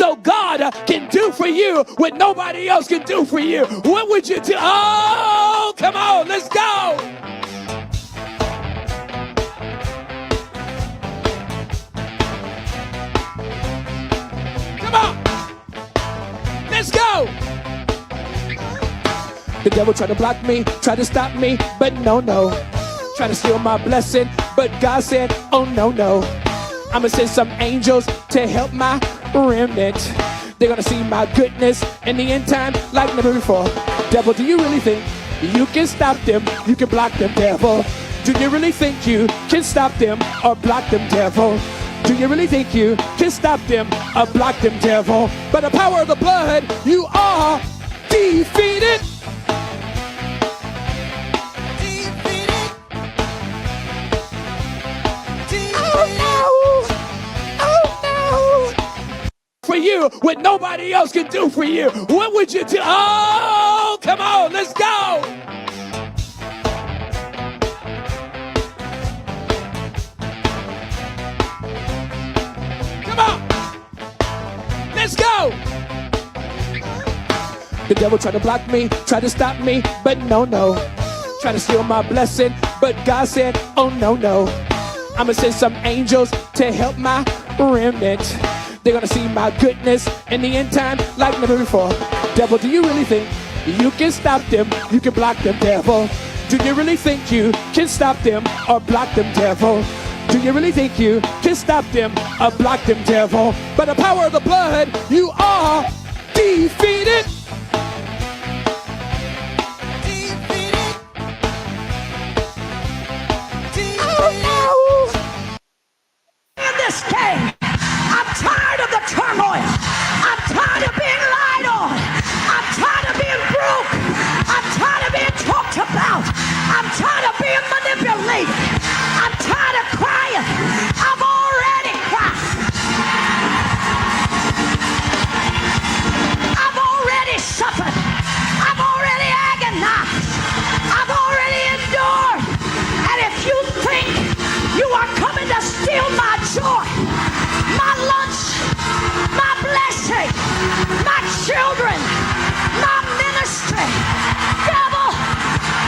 so God can do for you what nobody else can do for you. What would you do? Oh, come on, let's go. Come on. Let's go. The devil tried to block me, tried to stop me, but no. Trying to steal my blessing, but God said, oh no. I'ma send some angels to help my remnant. They're gonna see my goodness in the end time like never before. Devil, do you really think you can stop them? You can block them, devil. Do you really think you can stop them or block them, devil? Do you really think you can stop them or block them, devil? By the power of the blood, you are defeated. For you, what nobody else can do for you. What would you do? Oh, come on, let's go. Come on, let's go. The devil tried to block me, tried to stop me, but no. Trying to steal my blessing, but God said, oh no. I'ma send some angels to help my remnant. They're gonna see my goodness in the end time like never before. Devil, do you really think you can stop them? You can block them, devil. Do you really think you can stop them or block them, devil? Do you really think you can stop them or block them, devil? By the power of the blood, you are defeated. In this game, I'm tired of the turmoil. I'm tired of being lied on. I'm tired of being broke. I'm tired of being talked about. I'm tired of being manipulated. I'm tired of crying. I've already cried. I've already suffered. I've already agonized. I've already endured. And if you think you are coming to steal my joy, my lunch, my blessing, my children, my ministry, devil,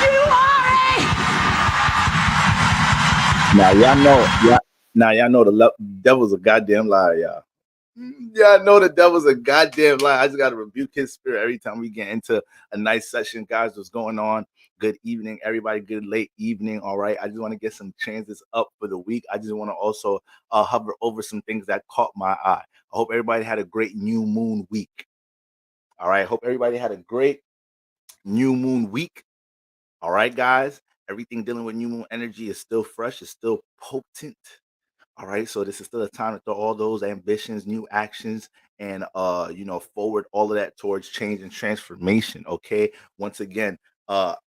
you are y'all know the devil's a goddamn liar, y'all. Y'all know the devil's a goddamn liar. I just gotta rebuke his spirit every time we get into a nice session. Guys, what's going on? Good evening, everybody. Good late evening. All right. I just want to get some transits up for the week. I just want to also hover over some things that caught my eye. I hope everybody had a great new moon week. All right. I hope everybody had a great new moon week. All right, guys. Everything dealing with new moon energy is still fresh. It's still potent. All right. So this is still a time to throw all those ambitions, new actions, and forward all of that towards change and transformation. Okay. Once again,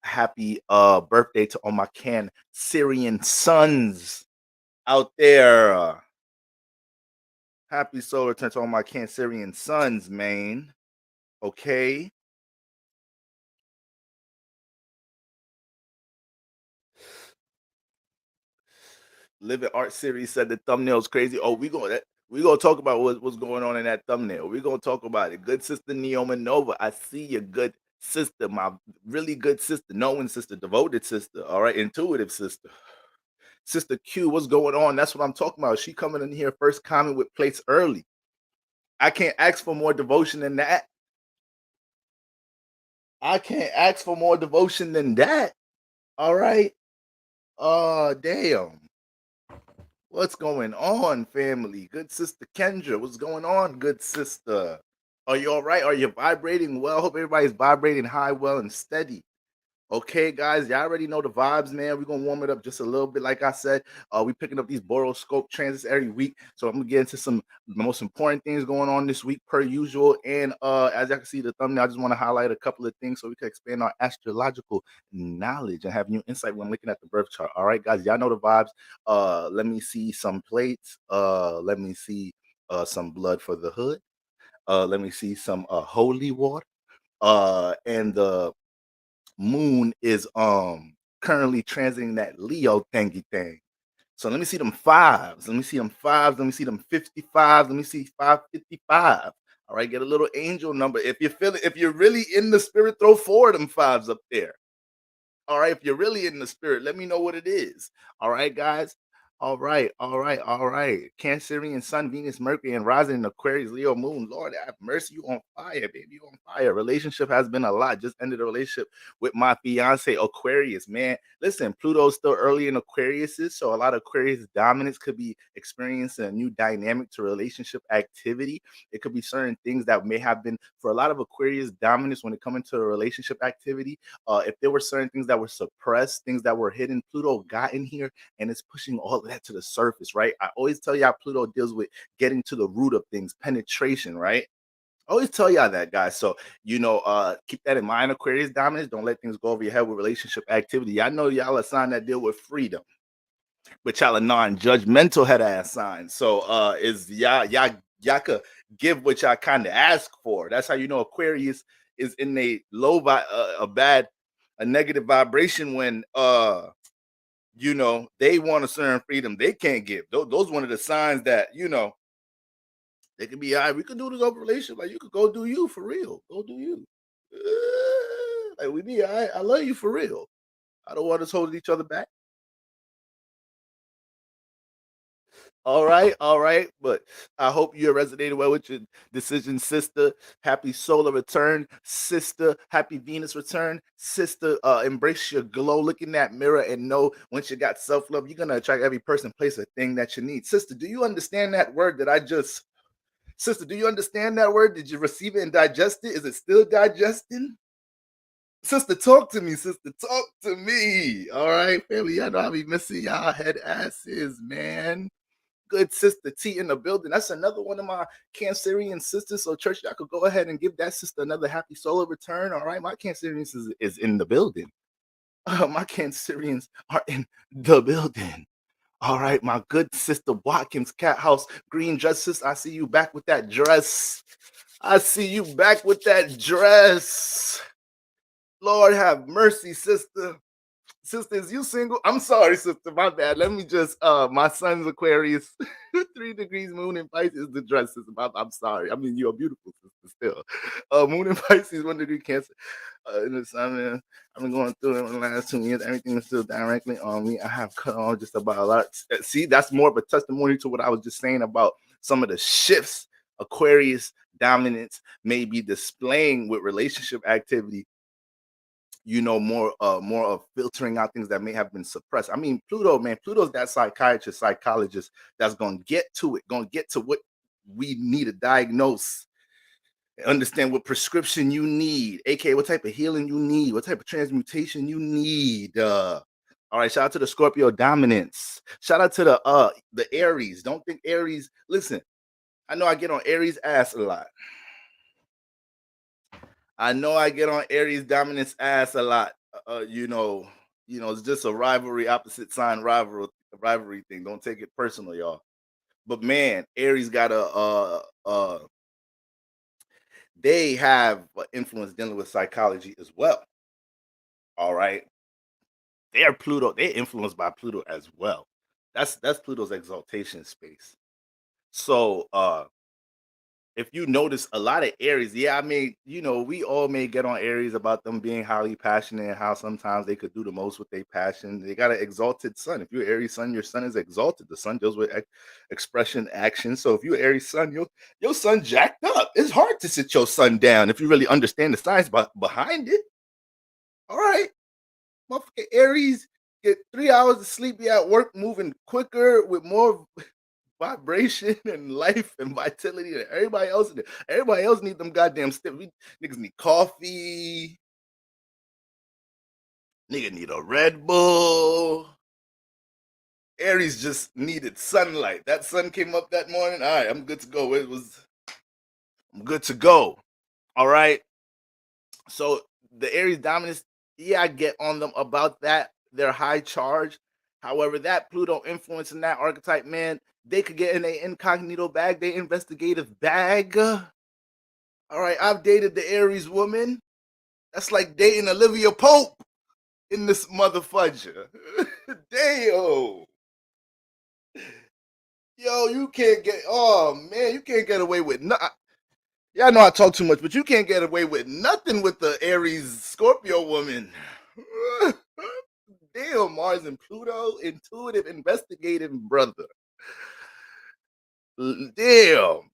happy birthday to all my Cancerian sons out there. Happy solar return to all my Cancerian sons, man. Okay. Live It Art Series said the thumbnail's crazy. Oh, we're gonna talk about what's going on in that thumbnail. We're gonna talk about it. Good sister Neoma Nova. I see your good sister, my really good sister, knowing sister, devoted sister, all right, intuitive sister. Sister Q, what's going on? That's what I'm talking about. She coming in here first comment with plates early. I can't ask for more devotion than that. I can't ask for more devotion than that. All right. Damn. What's going on, family? Good sister Kendra, what's going on, good sister? Are you all right? Are you vibrating well? Hope everybody's vibrating high, well, and steady. Okay, guys, y'all already know the vibes, man. We're gonna warm it up just a little bit. Like I said, we picking up these boroscope transits every week. So I'm gonna get into some the most important things going on this week per usual. And as I can see the thumbnail, I just want to highlight a couple of things so we can expand our astrological knowledge and have new insight when looking at the birth chart. All right, guys, y'all know the vibes. Let me see some plates. Let me see some blood for the hood. Let me see some holy water. And the moon is currently transiting that Leo thingy thing. So let me see them fives. Let me see them 55s. Let me see 555. All right, get a little angel number. If you're really in the spirit, throw 4 of them 5s up there. All right, if you're really in the spirit, let me know what it is. All right, guys. All right, all right, all right. Cancerian Sun, Venus, Mercury, and rising in Aquarius, Leo, Moon. Lord have mercy, you on fire, baby. You on fire. Relationship has been a lot. Just ended a relationship with my fiance, Aquarius. Man, listen, Pluto's still early in Aquariuses, so a lot of Aquarius dominance could be experiencing a new dynamic to relationship activity. It could be certain things that may have been for a lot of Aquarius dominance when it comes into a relationship activity. If there were certain things that were suppressed, things that were hidden, Pluto got in here and it's pushing all of that to the surface, right? I always tell y'all Pluto deals with getting to the root of things, penetration, right? I always tell y'all that, guys. So, keep that in mind, Aquarius dominance. Don't let things go over your head with relationship activity. I know y'all a sign that deal with freedom, but y'all a non-judgmental head ass sign. So is y'all could give what y'all kind of ask for. That's how you know Aquarius is in a a negative vibration when they want a certain freedom they can't give. Those one of the signs that they can be all right. We could do this over relationship. Like you could go do you for real. Go do you. Like we be all right. I love you for real. I don't want us holding each other back. All right. But I hope you resonated well with your decision, sister. Happy solar return, sister. Happy Venus return, sister. Embrace your glow. Look in that mirror and know once you got self-love, you're gonna attract every person, place, or thing that you need. Sister, do you understand that word that I just Sister, do you understand that word? Did you receive it and digest it? Is it still digesting? Sister, talk to me, sister. Talk to me. All right, family. I know I be missing y'all head asses, man. Good sister T in the building. That's another one of my Cancerian sisters. So, church, y'all could go ahead and give that sister another happy solar return. All right, my Cancerian sister is in the building. My Cancerians are in the building. All right, my good sister Watkins, Cat House, green dress, sister. I see you back with that dress. I see you back with that dress. Lord have mercy, sister. Sister, is you single? I'm sorry, sister. My bad. Let me just my son's Aquarius, 3 degrees moon in Pisces, the dress, sister. I'm sorry. I mean, you're a beautiful sister still. Moon in Pisces, 1 degree Cancer. In the sun, man, I've been going through it in the last 2 years. Everything is still directly on me. I have cut on just about a lot. See, that's more of a testimony to what I was just saying about some of the shifts Aquarius dominance may be displaying with relationship activity. More of filtering out things that may have been suppressed. I mean, Pluto, man, Pluto's that psychiatrist, psychologist that's gonna get to it, gonna get to what we need to diagnose, understand what prescription you need, aka what type of healing you need, what type of transmutation you need. All right, shout out to the Scorpio dominance. Shout out to the Aries. Don't think Aries. Listen, I know I get on Aries ass a lot. I know I get on Aries dominance ass a lot. It's just a rivalry, opposite sign rivalry thing. Don't take it personal, y'all. But man, Aries got they have influence dealing with psychology as well. All right. They're influenced by Pluto as well. That's Pluto's exaltation space. So if you notice a lot of Aries, I mean, we all may get on Aries about them being highly passionate and how sometimes they could do the most with their passion. They got an exalted sun. If you're Aries sun, your sun is exalted. The sun deals with expression, action. So if you're Aries sun, your sun jacked up. It's hard to sit your sun down if you really understand the science behind it. All right. Motherfucker Aries get 3 hours of sleep, be at work moving quicker with more vibration and life and vitality than everybody else. Everybody else need them goddamn stiff. Niggas need coffee. Nigga need a Red Bull. Aries just needed sunlight. That sun came up that morning. All right, I'm good to go. I'm good to go. All right. So the Aries dominance, I get on them about that. They're high charge. However, that Pluto influence in that archetype, man, they could get in a incognito bag, they investigative bag. All right, I've dated the Aries woman. That's like dating Olivia Pope in this motherfudger. Damn. Yo, you can't get away with nothing. Y'all know I talk too much, but you can't get away with nothing with the Aries Scorpio woman. Damn, Mars and Pluto, intuitive, investigative brother. Damn.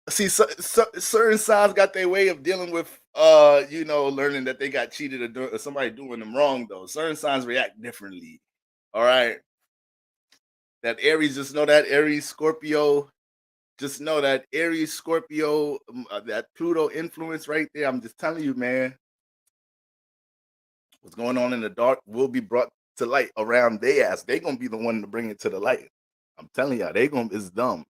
See, certain signs got their way of dealing with, learning that they got cheated or somebody doing them wrong, though. Certain signs react differently. All right. That Aries, just know that Aries Scorpio, just know that Aries Scorpio, that Pluto influence right there. I'm just telling you, man. What's going on in the dark will be brought to light around their ass. They gonna be the one to bring it to the light. I'm telling y'all, it's dumb.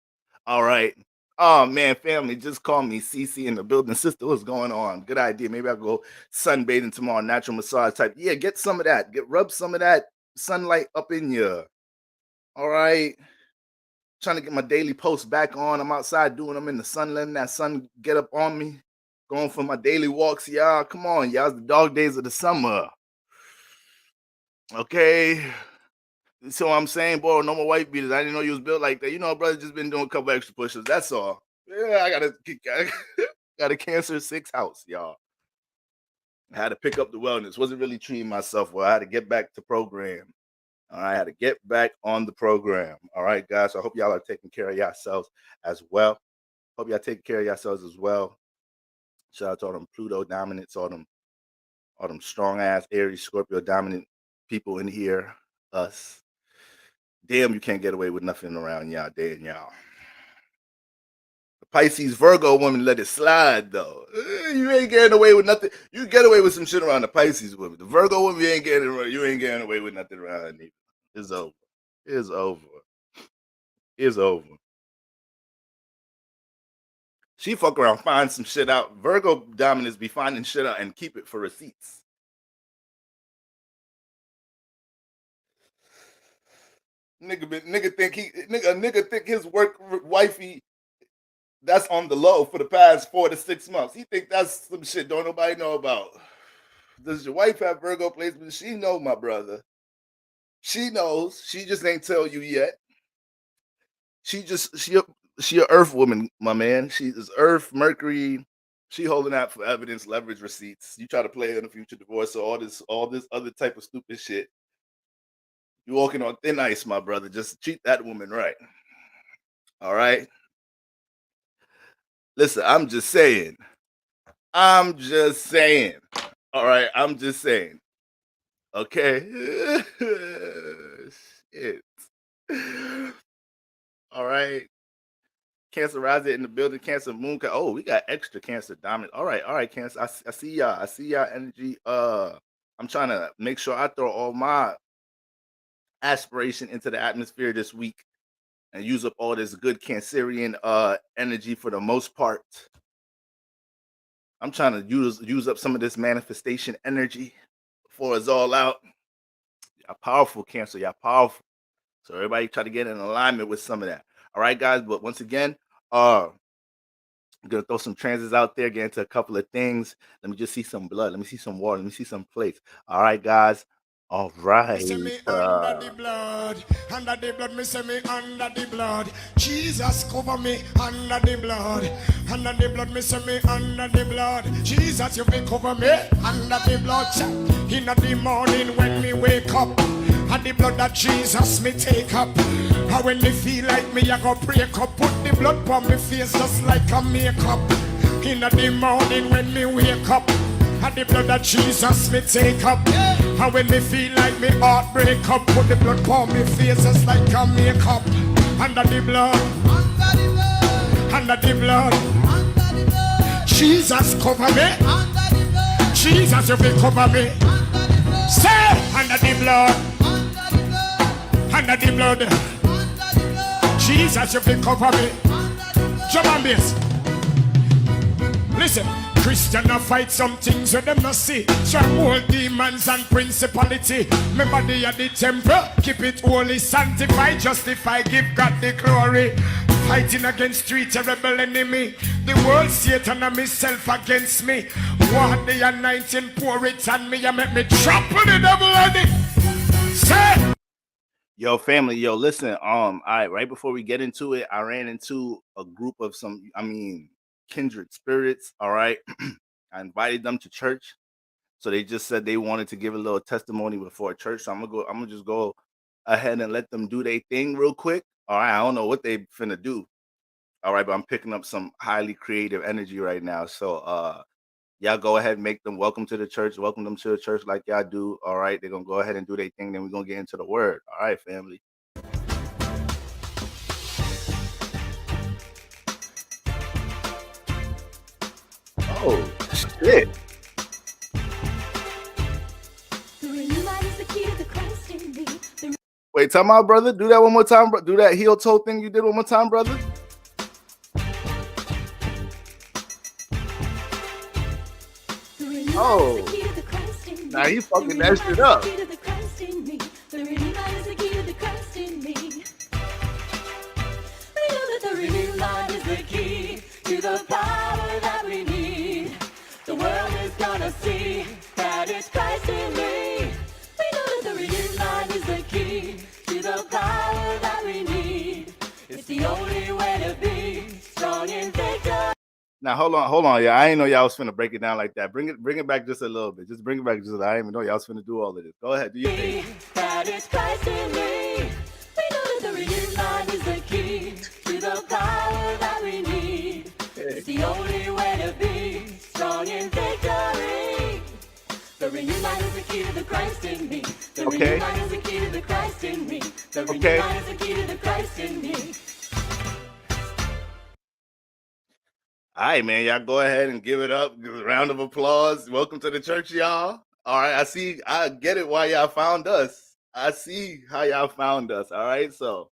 All right. Oh man, family, just call me CC in the building. Sister, what's going on? Good idea. Maybe I'll go sunbathing tomorrow, natural massage type. Yeah, get some of that. Rub some of that sunlight up in you. All right. Trying to get my daily post back on. I'm outside doing them in the sun, letting that sun get up on me. Going for my daily walks, y'all. Come on, y'all. It's the dog days of the summer. Okay. So I'm saying, boy, no more white beaters. I didn't know you was built like that. You know, brother, just been doing a couple extra push-ups. That's all. Yeah, I got a Cancer 6 house, y'all. I had to pick up the wellness. Wasn't really treating myself well. I had to get back to program. I had to get back on the program. All right, guys. So I hope y'all are taking care of yourselves as well. Hope y'all taking care of yourselves as well. Shout out to all them Pluto dominants, all them strong-ass Aries, Scorpio dominant people in here. Us. Damn, you can't get away with nothing around y'all, damn y'all. The Pisces Virgo woman let it slide, though. You ain't getting away with nothing. You get away with some shit around the Pisces woman. The Virgo woman, you ain't getting away with nothing around her neither. It's over. It's over. It's over. She fuck around, find some shit out. Virgo dominants be finding shit out and keep it for receipts. Nigga think his work wifey that's on the low for the past 4 to 6 months. He think that's some shit don't nobody know about. Does your wife have Virgo placement? She know, my brother. She knows. She just ain't tell you yet. She a Earth woman, my man. She is Earth, Mercury. She holding out for evidence, leverage, receipts. You try to play in a future divorce or all this other type of stupid shit. You're walking on thin ice, my brother. Just treat that woman right. All right. Listen, I'm just saying. All right. I'm just saying. Okay. Shit. All right. Cancer rising in the building. Cancer moon. Oh, we got extra Cancer dominant. All right, Cancer. I see y'all. I see y'all energy. I'm trying to make sure I throw all my aspiration into the atmosphere this week and use up all this good Cancerian energy for the most part. I'm trying to use up some of this manifestation energy before it's all out. Y'all powerful, Cancer. Y'all powerful. So everybody try to get in alignment with some of that. All right, guys. But once again, I'm gonna throw some transits out there, get into a couple of things. Let me just see some blood. Let me see some water. Let me see some plates. All right, guys. All right. Me say me under the blood, me say me under the blood. Jesus cover me under the blood, me say me under the blood. Jesus, you may cover me under the blood. In the morning when me wake up, and the blood that Jesus me take up. And when me feel like me, I go break up, put the blood on me face just like a makeup. In the morning when me wake up, and the blood that Jesus me take up. And when me feel like me heart break up, put the blood on me face just like a makeup. Under the blood, under the blood, Jesus cover me. Jesus, you will cover me. Say under the blood, under the blood, Jesus, you will cover me. Jump on this. Listen. Christian a fight some things where them not see. Stronghold demons and principality. My body at the temple, keep it holy, sanctified, justify, give God the glory. Fighting against three terrible enemy. The world, Satan and myself against me. Want the anointing, pour it on me and make me trample the devil on it. Say. Yo, family, yo, listen. All right, right before we get into it, I ran into a group of kindred spirits. All right. I invited them to church. So they just said they wanted to give a little testimony before church. So I'm gonna just go ahead and let them do their thing real quick. All right. I don't know what they finna do. All right, but I'm picking up some highly creative energy right now. So y'all go ahead and make them welcome to the church, welcome them to the church like y'all do. All right, they're gonna go ahead and do their thing, then we're gonna get into the word. All right, family. Oh shit. Wait, time out, brother. Do that one more time, bro. Do that heel toe thing you did one more time, brother. Oh, now he fucking that shit up. The power that we need. The world is gonna see that it's Christ in me. We know that the renewed mind is the key to the power that we need. It's the only way to be strong in victory. Now hold on, yeah. I didn't know y'all was finna break it down like that. Bring it back just a little bit. Just bring it back just a little. I didn't even know y'all was finna do all of this. Go ahead, do your thing. That it's Christ in me. We know that the renewed mind is the key to the power that we need. It's the only way to be strong in victory. The renewed mind is the key to the Christ in me. The renewed mind is the key to the Christ in me. The renewed mind is the key to the Christ in me. All right, man. Y'all go ahead and give it up. Give a round of applause. Welcome to the church, y'all. All right. I get it why y'all found us. I see how y'all found us. All right. So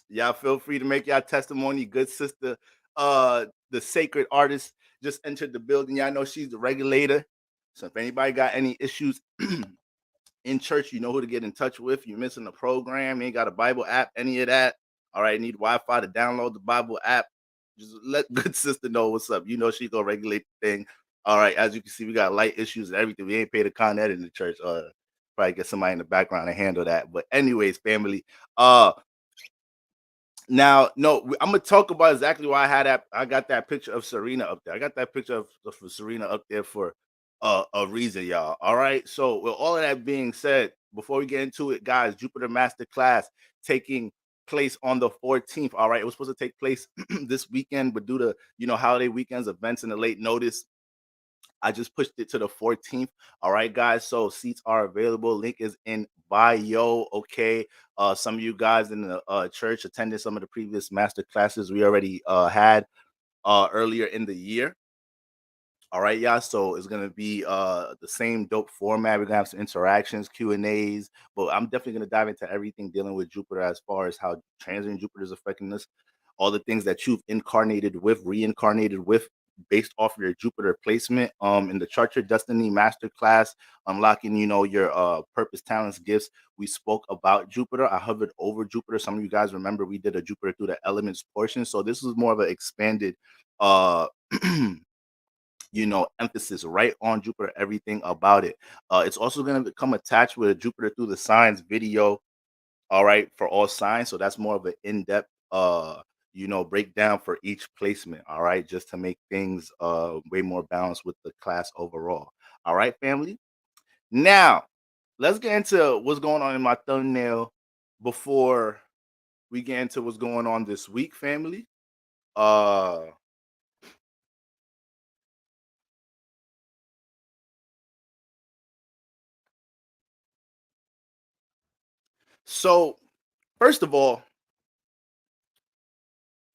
y'all feel free to make y'all testimony. Good sister, the sacred artist just entered the building. Y'all know she's the regulator. So if anybody got any issues in church, you know who to get in touch with. You're missing a program, you ain't got a Bible app, any of that. All right, need Wi-Fi to download the Bible app. Just let good sister know what's up. You know she gonna regulate the thing. All right, as you can see, we got light issues and everything. We ain't paid a Con Ed in the church. Probably get somebody in the background to handle that. But anyways, family. Now, no, I'm gonna talk about exactly why I got that picture of Serena up there. I got that picture of Serena up there for a reason, y'all. All right. So, with all of that being said, before we get into it, guys, Jupiter Masterclass taking place on the 14th. All right, it was supposed to take place this weekend, but due to holiday weekends, events, and the late notice, I just pushed it to the 14th. All right, guys. So seats are available. Link is in bio. Okay. Some of you guys in the church attended some of the previous master classes we already had earlier in the year. All right, y'all. So it's gonna be the same dope format. We're gonna have some interactions, Q&As, but I'm definitely gonna dive into everything dealing with Jupiter as far as how transiting Jupiter is affecting us, all the things that you've incarnated with, reincarnated with, based off of your Jupiter placement. In the Chart Your Destiny Masterclass, unlocking, your purpose, talents, gifts. We spoke about Jupiter. I hovered over Jupiter. Some of you guys remember we did a Jupiter through the elements portion. So this is more of an expanded emphasis right on Jupiter, everything about it. It's also going to become attached with a Jupiter through the signs video. All right, for all signs. So that's more of an in-depth breakdown for each placement. All right, just to make things way more balanced with the class overall. All right, family. Now let's get into what's going on in my thumbnail before we get into what's going on this week, family. So first of all,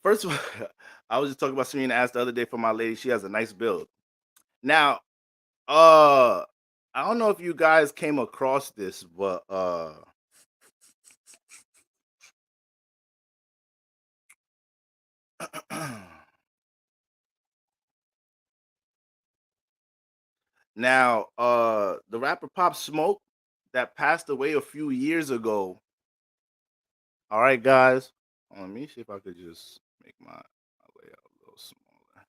I was just talking about Serena asked the other day for my lady. She has a nice build. Now, I don't know if you guys came across this, but now, the rapper Pop Smoke that passed away a few years ago. All right, guys. Let me see if I could just make my layout a little smaller.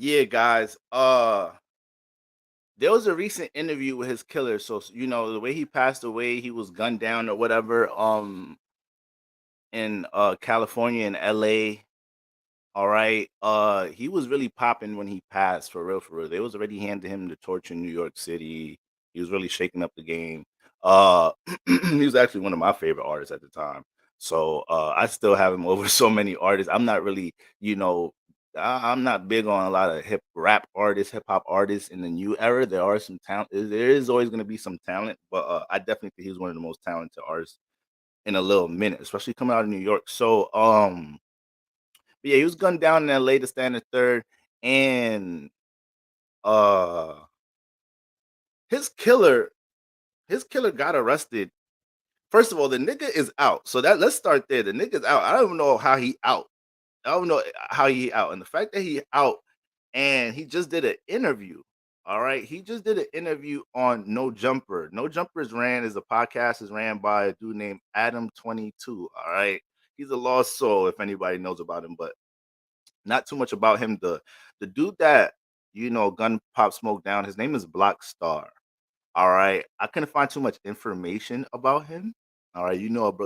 Yeah, guys. There was a recent interview with his killer. So the way he passed away, he was gunned down or whatever. In California and LA. All right. He was really popping when he passed, for real, for real. They was already handing him the torch in New York City. He was really shaking up the game. Uh, he was actually one of my favorite artists at the time. So I still have him over so many artists. I'm not really, I'm not big on a lot of hip rap artists, hip hop artists in the new era. There are some talent. There is always going to be some talent, but I definitely think he's one of the most talented artists in a little minute, especially coming out of New York. So but yeah, he was gunned down in LA to stand the third, and uh his killer, his killer got arrested. First of all, the nigga is out. So that let's start there. The nigga's out. I don't even know how he out. I don't know how he out. And the fact that he out and he just did an interview. All right. He just did an interview on No Jumper. No Jumpers is a podcast is ran by a dude named Adam 22. All right. He's a lost soul if anybody knows about him, but not too much about him. The dude that gun Pop Smoke down, his name is Black Star. All right, I couldn't find too much information about him. All right,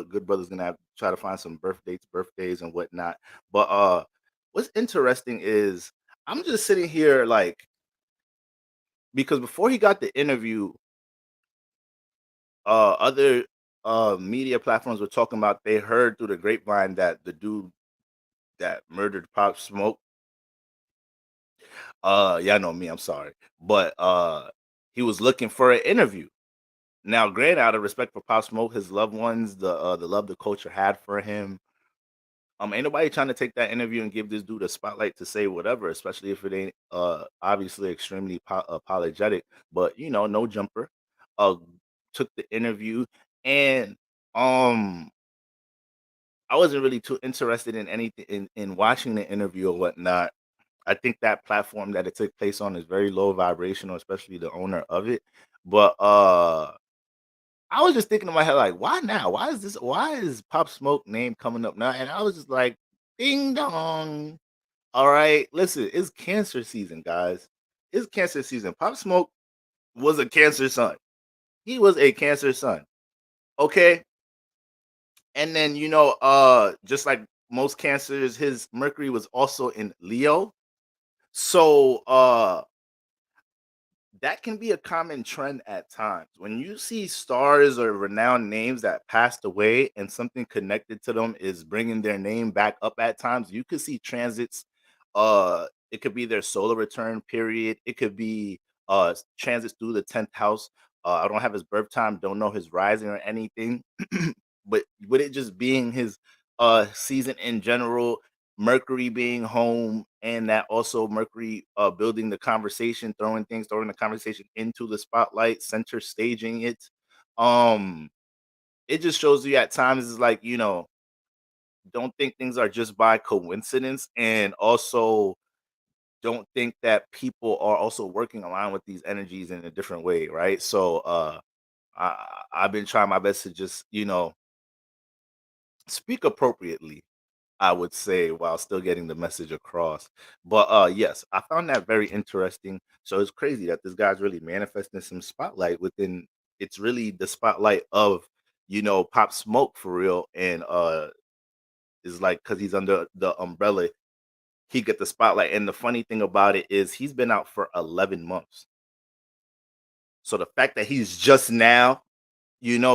good brother's gonna have to try to find some birthdays and whatnot. But what's interesting is I'm just sitting here like, because before he got the interview, other media platforms were talking about, they heard through the grapevine that the dude that murdered Pop Smoke, yeah, know me, I'm sorry. But he was looking for an interview. Now, granted, out of respect for Pop Smoke, his loved ones, the love the culture had for him, ain't nobody trying to take that interview and give this dude a spotlight to say whatever, especially if it ain't obviously extremely apologetic. But No Jumper uh took the interview, and I wasn't really too interested in anything in watching the interview or whatnot. I think that platform that it took place on is very low vibrational, especially the owner of it. But I was just thinking in my head, like, why now? Why is Pop Smoke name coming up now? And I was just like, ding dong. All right, listen, it's cancer season, guys. It's cancer season. Pop Smoke was a cancer son. He was a cancer son. Okay. And then, just like most cancers, his Mercury was also in Leo. So that can be a common trend at times. When you see stars or renowned names that passed away and something connected to them is bringing their name back up at times, you could see transits. It could be their solar return period. It could be transits through the 10th house. I don't have his birth time, don't know his rising or anything. But with it just being his season in general, Mercury being home, and that also Mercury building the conversation, throwing the conversation into the spotlight, center staging it. Um, it just shows you at times is like, don't think things are just by coincidence, and also don't think that people are also working along with these energies in a different way, right? So I've been trying my best to just, speak appropriately, I would say, while still getting the message across. But yes, I found that very interesting. So it's crazy that this guy's really manifesting some spotlight within, it's really the spotlight of, Pop Smoke for real. And is like, because he's under the umbrella, he get the spotlight. And the funny thing about it is he's been out for 11 months. So the fact that he's just now,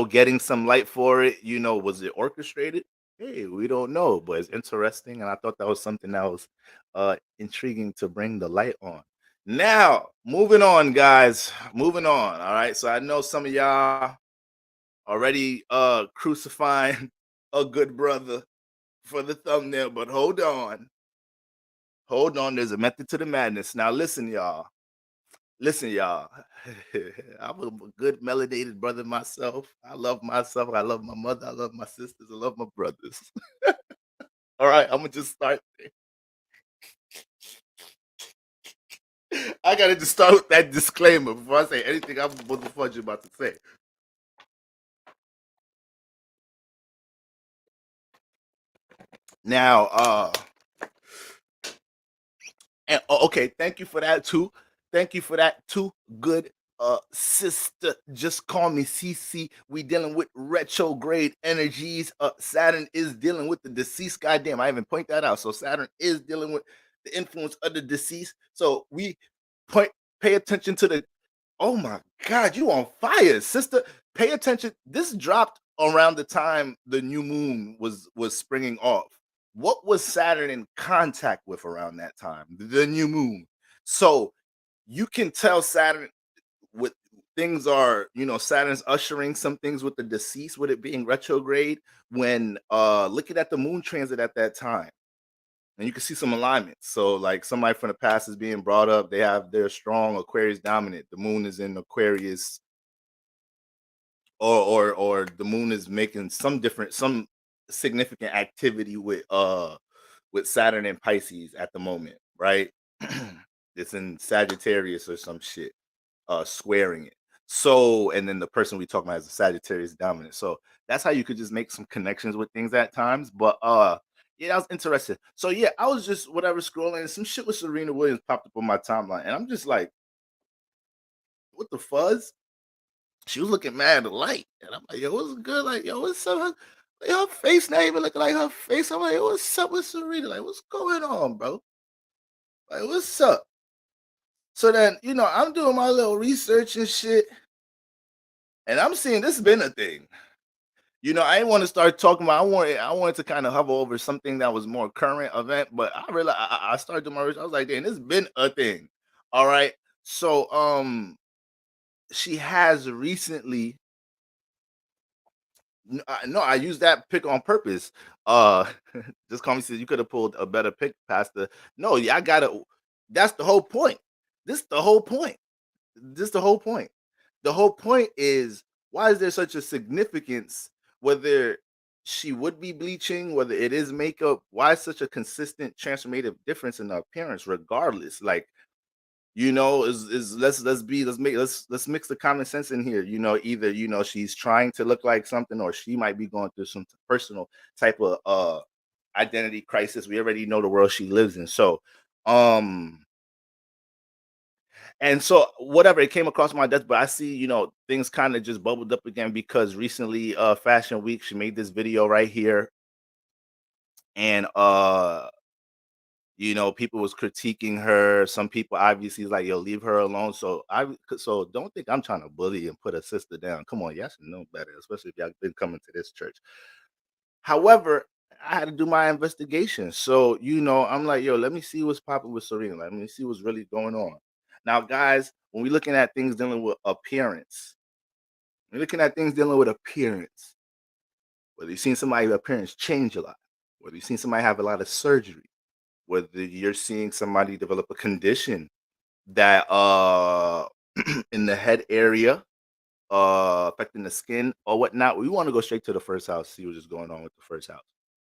getting some light for it, was it orchestrated? Hey, we don't know, but it's interesting. And I thought that was something that was intriguing to bring the light on. Now, moving on, guys. Moving on. All right. So I know some of y'all already crucifying a good brother for the thumbnail, but hold on. Hold on. There's a method to the madness. Now listen, y'all. Listen, y'all. I'm a good melanated brother myself. I love myself. I love my mother. I love my sisters. I love my brothers. All right, I'm gonna just start there. I gotta just start with that disclaimer before I say anything I'm what the fudge about to say. Now, And okay, thank you for that too. Thank you for that too. Good sister. Just call me CC. We dealing with retrograde energies. Saturn is dealing with the deceased. Goddamn, I even point that out. So Saturn is dealing with the influence of the deceased. So we point pay attention to the oh my god, you on fire, sister. Pay attention. This dropped around the time the new moon was springing off. What was Saturn in contact with around that time? The new moon. So you can tell Saturn with things are, Saturn's ushering some things with the deceased, with it being retrograde, when looking at the moon transit at that time. And you can see some alignments. So, like somebody from the past is being brought up. They're strong Aquarius dominant. The moon is in Aquarius, or the moon is making some significant activity with Saturn and Pisces at the moment, right? It's in Sagittarius or some shit, squaring it. So, and then the person we talking about is a Sagittarius dominant. So that's how you could just make some connections with things at times. But yeah, that was interesting. So yeah, I was just whatever scrolling, and some shit with Serena Williams popped up on my timeline, and I'm just like, what the fuzz? She was looking mad light, and I'm like, yo, what's good? Like, yo, what's up? Like, her face not even looking like her face. I'm like, yo, what's up with Serena? Like, what's going on, bro? Like, what's up? So then, I'm doing my little research and shit, and I'm seeing this been a thing. I didn't want to start talking about. I wanted to kind of hover over something that was more current event, but I realized I started doing my research. I was like, "Damn, this has been a thing." All right, so she has recently. No, I used that pick on purpose. Uh, just call me says you could have pulled a better pick, Pastor. No, yeah, I gotta. That's the whole point. This the whole point. This the whole point. The whole point is, why is there such a significance whether she would be bleaching, whether it is makeup? Why is such a consistent transformative difference in her appearance, regardless? Like, is let's mix the common sense in here. Either she's trying to look like something, or she might be going through some personal type of identity crisis. We already know the world she lives in. So and so whatever, it came across my desk, but I see, things kind of just bubbled up again because recently, Fashion Week, she made this video right here, and people was critiquing her. Some people obviously is like, yo, leave her alone. So don't think I'm trying to bully and put a sister down. Come on, y'all should know better, especially if y'all been coming to this church. However, I had to do my investigation. So, I'm like, yo, let me see what's popping with Serena. Let me see what's really going on. Now, guys, when we're looking at things dealing with appearance, whether you've seen somebody's appearance change a lot, whether you've seen somebody have a lot of surgery, whether you're seeing somebody develop a condition that in the head area affecting the skin or whatnot, we want to go straight to the first house, see what's going on with the first house.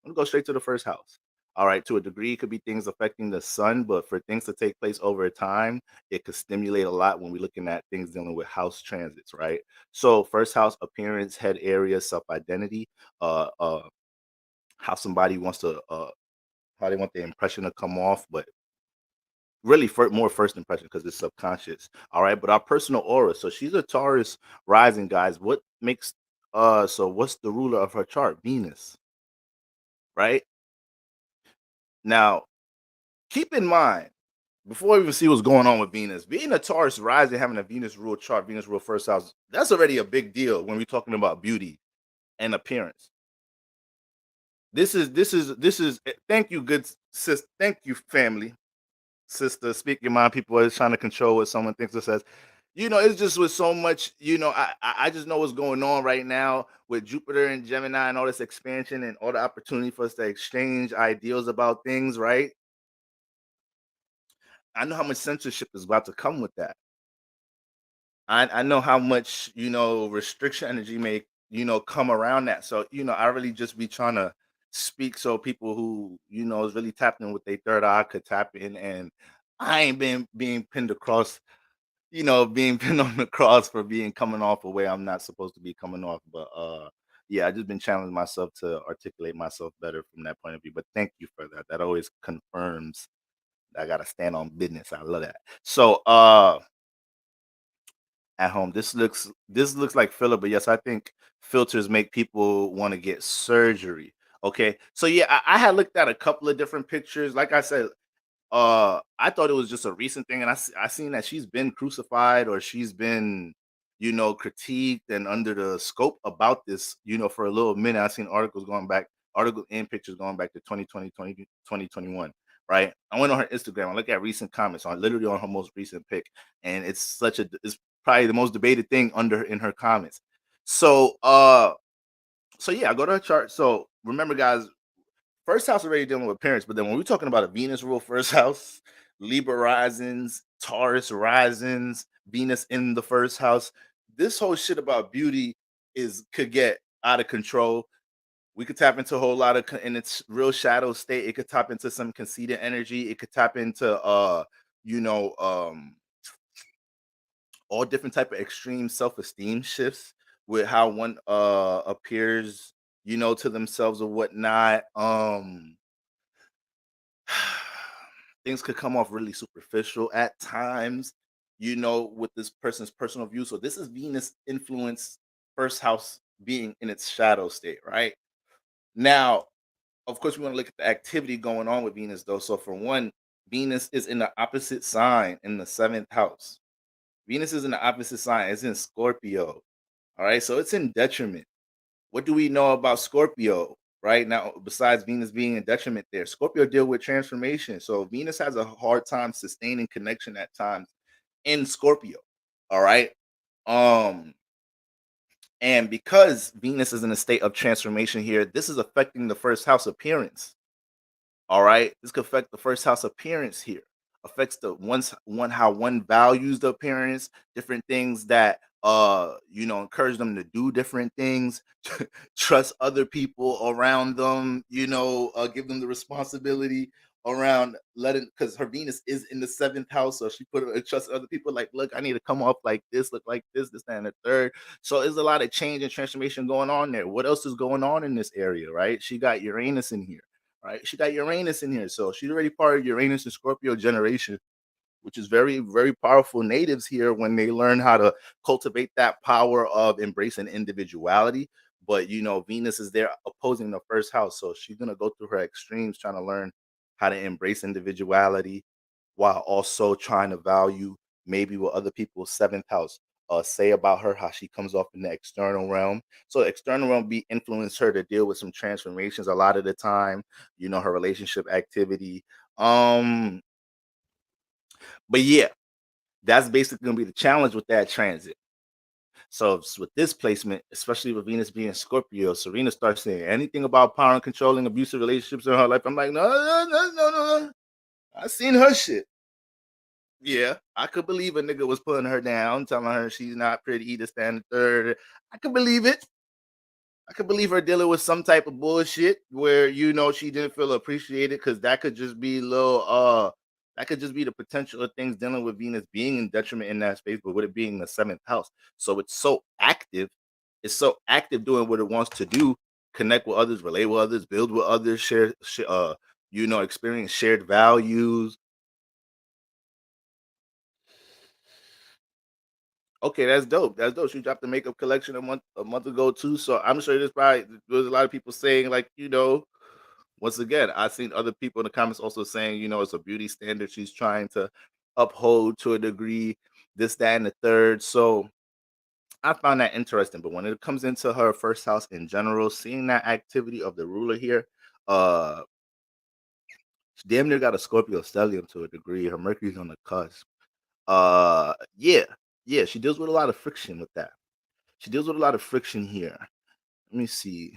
I'm gonna go straight to the first house. All right, to a degree, it could be things affecting the sun, but for things to take place over time, it could stimulate a lot when we're looking at things dealing with house transits, right? So, first house, appearance, head area, self identity, how somebody wants to, how they want the impression to come off, but really more first impression because it's subconscious. All right, but our personal aura. So she's a Taurus rising, guys. So what's the ruler of her chart? Venus, right? Now, keep in mind, before we even see what's going on with Venus, being a Taurus rising, having a Venus rule chart, Venus rule first house, that's already a big deal when we're talking about beauty and appearance. This is thank you, good sis. Thank you, family. Sister, speak your mind. People are trying to control what someone thinks or says. It's just with so much, I just know what's going on right now with Jupiter and Gemini and all this expansion and all the opportunity for us to exchange ideals about things, right? I know how much censorship is about to come with that. I know how much, restriction energy may, come around that. So, I really just be trying to speak so people who, is really tapped in with their third eye could tap in. And I ain't been being pinned across, being pinned on the cross for being coming off a way I'm not supposed to be coming off. But yeah, I just been challenging myself to articulate myself better from that point of view. But thank you for that. That always confirms I gotta stand on business. I love that. So at home, this looks like filler, but yes, I think filters make people want to get surgery. Okay. So yeah, I had looked at a couple of different pictures. Like I said, I thought it was just a recent thing, and I seen that she's been crucified or she's been, critiqued and under the scope about this, for a little minute. I seen article and pictures going back to 2020, 2021, right? I went on her Instagram. I look at recent comments on literally on her most recent pic, and it's probably the most debated thing under in her comments. So so yeah, I go to her chart. So remember, guys, first house already dealing with parents, but then when we're talking about a Venus rule first house, Libra risings, Taurus risings, Venus in the first house, this whole shit about beauty could get out of control. We could tap into a whole lot in its real shadow state. It could tap into some conceited energy. It could tap into you know, all different type of extreme self-esteem shifts with how one appears, to themselves or whatnot. Things could come off really superficial at times, with this person's personal view. So this is Venus influence first house being in its shadow state, right? Now, of course, we want to look at the activity going on with Venus, though. So for one, Venus is in the opposite sign in the seventh house. Venus is in the opposite sign, it's in Scorpio. All right, so it's in detriment. What do we know about Scorpio right now, besides Venus being in detriment there? Scorpio deal with transformation. So Venus has a hard time sustaining connection at times in Scorpio. All right. Um, and because Venus is in a state of transformation here, this is affecting the first house appearance. All right. This could affect the first house appearance here. Affects the one how one values the appearance, different things that encourage them to do different things, trust other people around them, give them the responsibility around letting, because her Venus is in the seventh house. So she put trust other people, like, look, I need to come off like this, look like this, that, and the third. So there's a lot of change and transformation going on there. What else is going on in this area, right? She got Uranus in here. Right, she got Uranus in here, so she's already part of Uranus and Scorpio generation, which is very, very powerful natives here when they learn how to cultivate that power of embracing individuality. But Venus is there opposing the first house, so she's gonna go through her extremes trying to learn how to embrace individuality while also trying to value maybe what other people's seventh house say about her, how she comes off in the external realm. So external realm be influence her to deal with some transformations a lot of the time, her relationship activity. But yeah, that's basically gonna be the challenge with that transit. So with this placement, especially with Venus being Scorpio, Serena starts saying anything about power and controlling abusive relationships in her life. I'm like, no, no, no, no, no. I seen her shit. Yeah, I could believe a nigga was putting her down, telling her she's not pretty to stand the third. I could believe it. I could believe her dealing with some type of bullshit where she didn't feel appreciated, because that could just be that could just be the potential of things dealing with Venus being in detriment in that space, but with it being the seventh house. So it's so active doing what it wants to do, connect with others, relate with others, build with others, experience shared values. Okay, that's dope. That's dope. She dropped the makeup collection a month ago too. So I'm sure there's a lot of people saying, like, once again, I've seen other people in the comments also saying, it's a beauty standard she's trying to uphold to a degree, this, that, and the third. So I found that interesting. But when it comes into her first house in general, seeing that activity of the ruler here, uh she damn near got a Scorpio stellium to a degree. Her Mercury's on the cusp. Yeah, yeah, she deals with a lot of friction with that. She deals with a lot of friction here. Let me see.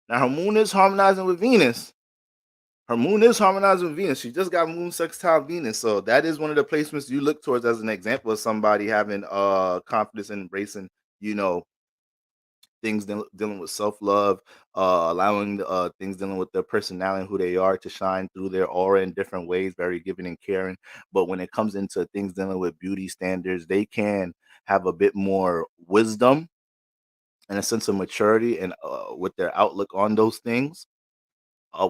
Now her moon is harmonizing with Venus. Her moon is harmonizing with Venus. She just got moon sextile Venus. So that is one of the placements you look towards as an example of somebody having confidence and embracing, you know, things dealing with self-love, allowing things dealing with their personality and who they are to shine through their aura in different ways, very giving and caring. But when it comes into things dealing with beauty standards, they can have a bit more wisdom and a sense of maturity and with their outlook on those things.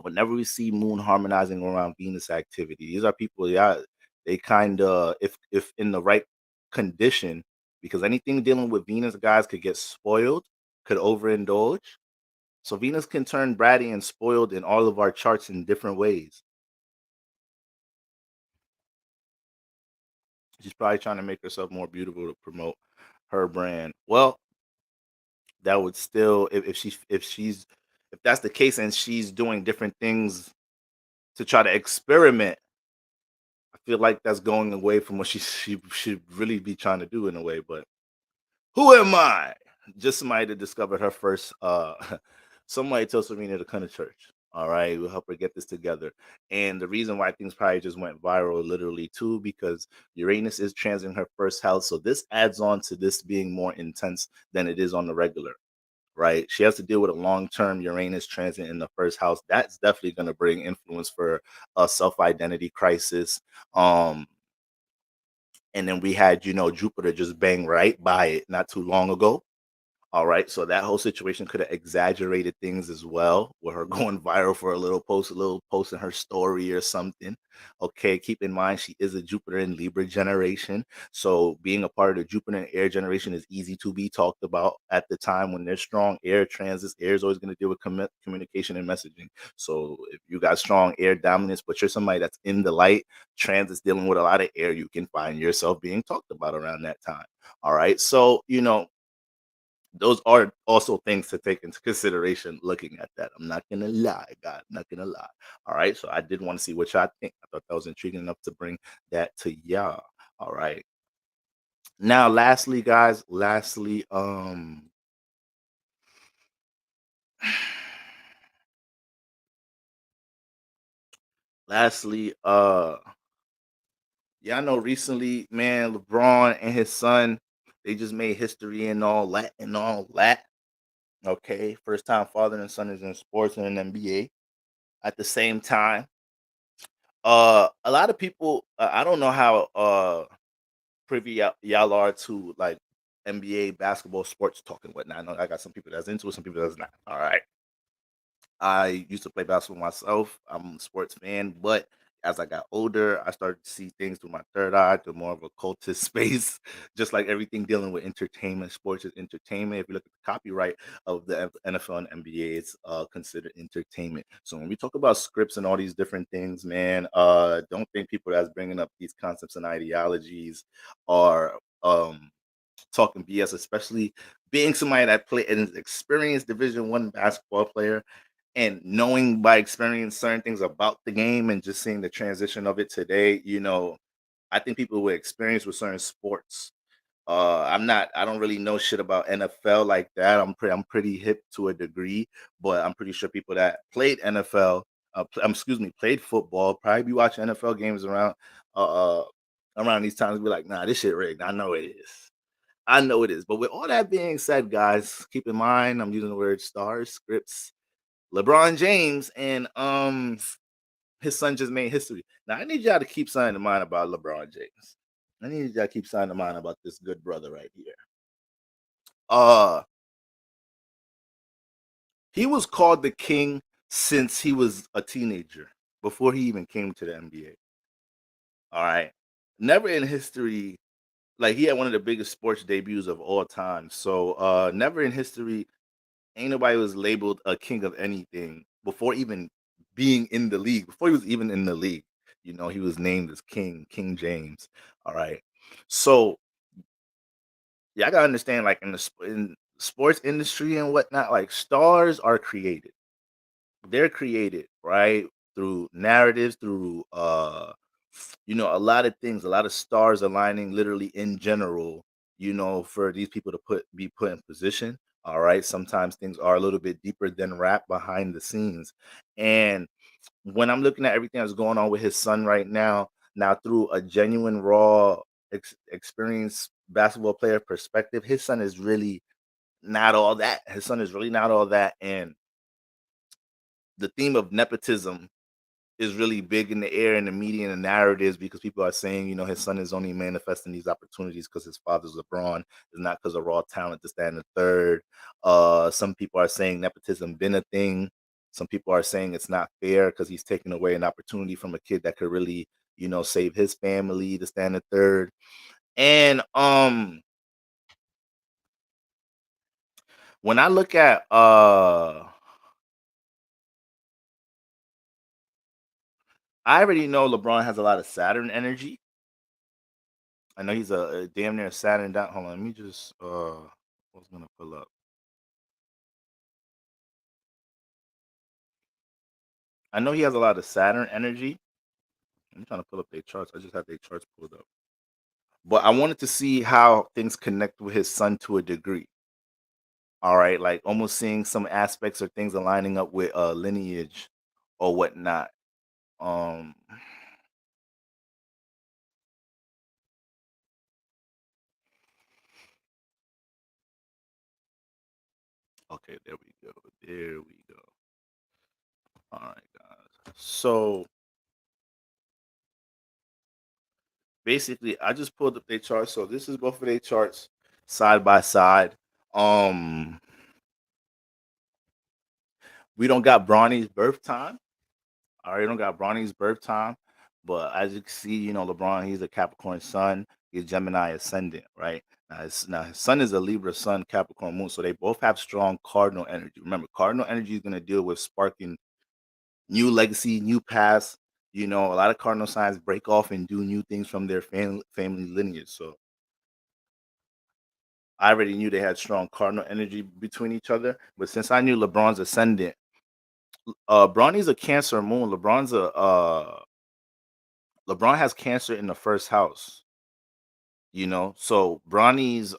Whenever we see Moon harmonizing around Venus activity, these are people, yeah, they kind of, if in the right condition, because anything dealing with Venus, guys, could get spoiled, could overindulge. So Venus can turn bratty and spoiled in all of our charts in different ways. She's probably trying to make herself more beautiful to promote her brand. Well, that would still, if that's the case and she's doing different things to try to experiment, I feel like that's going away from what she should really be trying to do in a way. But who am I? Just somebody that discovered her first. Somebody tell Serena to come to church. All right, we'll help her get this together. And the reason why things probably just went viral, literally too, because Uranus is transiting her first house, so this adds on to this being more intense than it is on the regular. Right, she has to deal with a long-term Uranus transit in the first house. That's definitely going to bring influence for a self-identity crisis. Um, and then we had, Jupiter just bang right by it not too long ago. All right, so that whole situation could have exaggerated things as well, with her going viral for a little post in her story or something. Okay, keep in mind she is a Jupiter and Libra generation, so being a part of the Jupiter and air generation is easy to be talked about at the time when there's strong air transits. Air is always going to deal with communication and messaging. So if you got strong air dominance, but you're somebody that's in the light, transits dealing with a lot of air, you can find yourself being talked about around that time. All right, so those are also things to take into consideration looking at that. I'm not gonna lie, God, not gonna lie. All right, so I did want to see what y'all think. I thought that was intriguing enough to bring that to y'all. All right. Now, lastly, guys, lastly, y'all know recently, man, LeBron and his son, they just made history and all that and all that. Okay, first time father and son is in sports and an NBA at the same time. A lot of people, I don't know how privy y'all are to like NBA basketball sports talk and whatnot. I know I got some people that's into it, some people that's not. All right. I used to play basketball myself. I'm a sports fan, but as I got older, I started to see things through my third eye, to more of a cultist space, just like everything dealing with entertainment. Sports is entertainment. If you look at the copyright of the NFL and NBA, it's considered entertainment. So when we talk about scripts and all these different things, man, don't think people that's bringing up these concepts and ideologies are talking BS, especially being somebody that played an experienced Division 1 basketball player and knowing by experience certain things about the game and just seeing the transition of it today. I think people with experience with certain sports. I don't really know shit about NFL like that. I'm pretty hip to a degree, but I'm pretty sure people that played NFL, played football, probably be watching NFL games uh, uh around these times, be like, nah, this shit rigged. I know it is. I know it is. But with all that being said, guys, keep in mind I'm using the word stars, scripts. LeBron James and his son just made history. Now I need y'all to keep something in mind about LeBron James. I need y'all to keep something in mind about this good brother right here. Uh he was called the king since he was a teenager, before he even came to the NBA. All right. Never in history, like he had one of the biggest sports debuts of all time. So never in history ain't nobody was labeled a king of anything before even being in the league. Before he was even in the league, he was named as King James. All right. So yeah, I gotta understand, like in sports industry and whatnot, like stars are created. They're created, right? Through narratives, through a lot of things, a lot of stars aligning literally in general, for these people to be put in position. All right. Sometimes things are a little bit deeper than rap behind the scenes. And when I'm looking at everything that's going on with his son right now through a genuine, raw, experienced basketball player perspective, his son is really not all that. His son is really not all that. And the theme of nepotism is really big in the air in the media and the narratives, because people are saying, his son is only manifesting these opportunities because his father's LeBron. It's not because of raw talent, to stand the third. Some people are saying nepotism been a thing. Some people are saying it's not fair because he's taking away an opportunity from a kid that could really, save his family to stand a third. And when I look at I already know LeBron has a lot of Saturn energy. I know he's a damn near Saturn down. Hold on, let me just what's gonna pull up. I know he has a lot of Saturn energy. I'm trying to pull up their charts. I just have their charts pulled up. But I wanted to see how things connect with his son to a degree. All right, like almost seeing some aspects or things aligning up with lineage or whatnot. Um okay, there we go. There we go. All right, guys. So basically, I just pulled up their charts. So this is both of their charts side by side. Um, we don't got Bronny's birth time. All right, don't got Bronny's birth time, but as you can see, LeBron, he's a Capricorn sun, he's Gemini ascendant, right? Now his son is a Libra sun, Capricorn moon, so they both have strong cardinal energy. Remember, cardinal energy is going to deal with sparking new legacy, new past. A lot of cardinal signs break off and do new things from their family lineage. So I already knew they had strong cardinal energy between each other, but since I knew LeBron's ascendant, Bronny's a Cancer moon. LeBron has Cancer in the first house. So Bronny's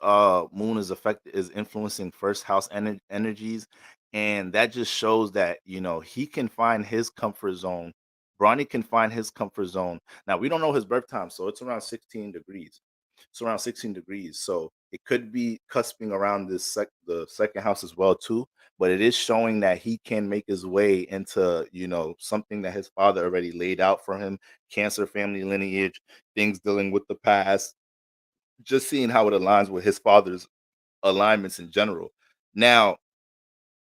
moon is influencing first house energies, and that just shows that he can find his comfort zone. Bronny can find his comfort zone. Now we don't know his birth time, so it's around 16 degrees. It's around 16 degrees, so it could be cusping around the second house as well too. But it is showing that he can make his way into something that his father already laid out for him. Cancer family lineage, things dealing with the past, just seeing how it aligns with his father's alignments in general. Now,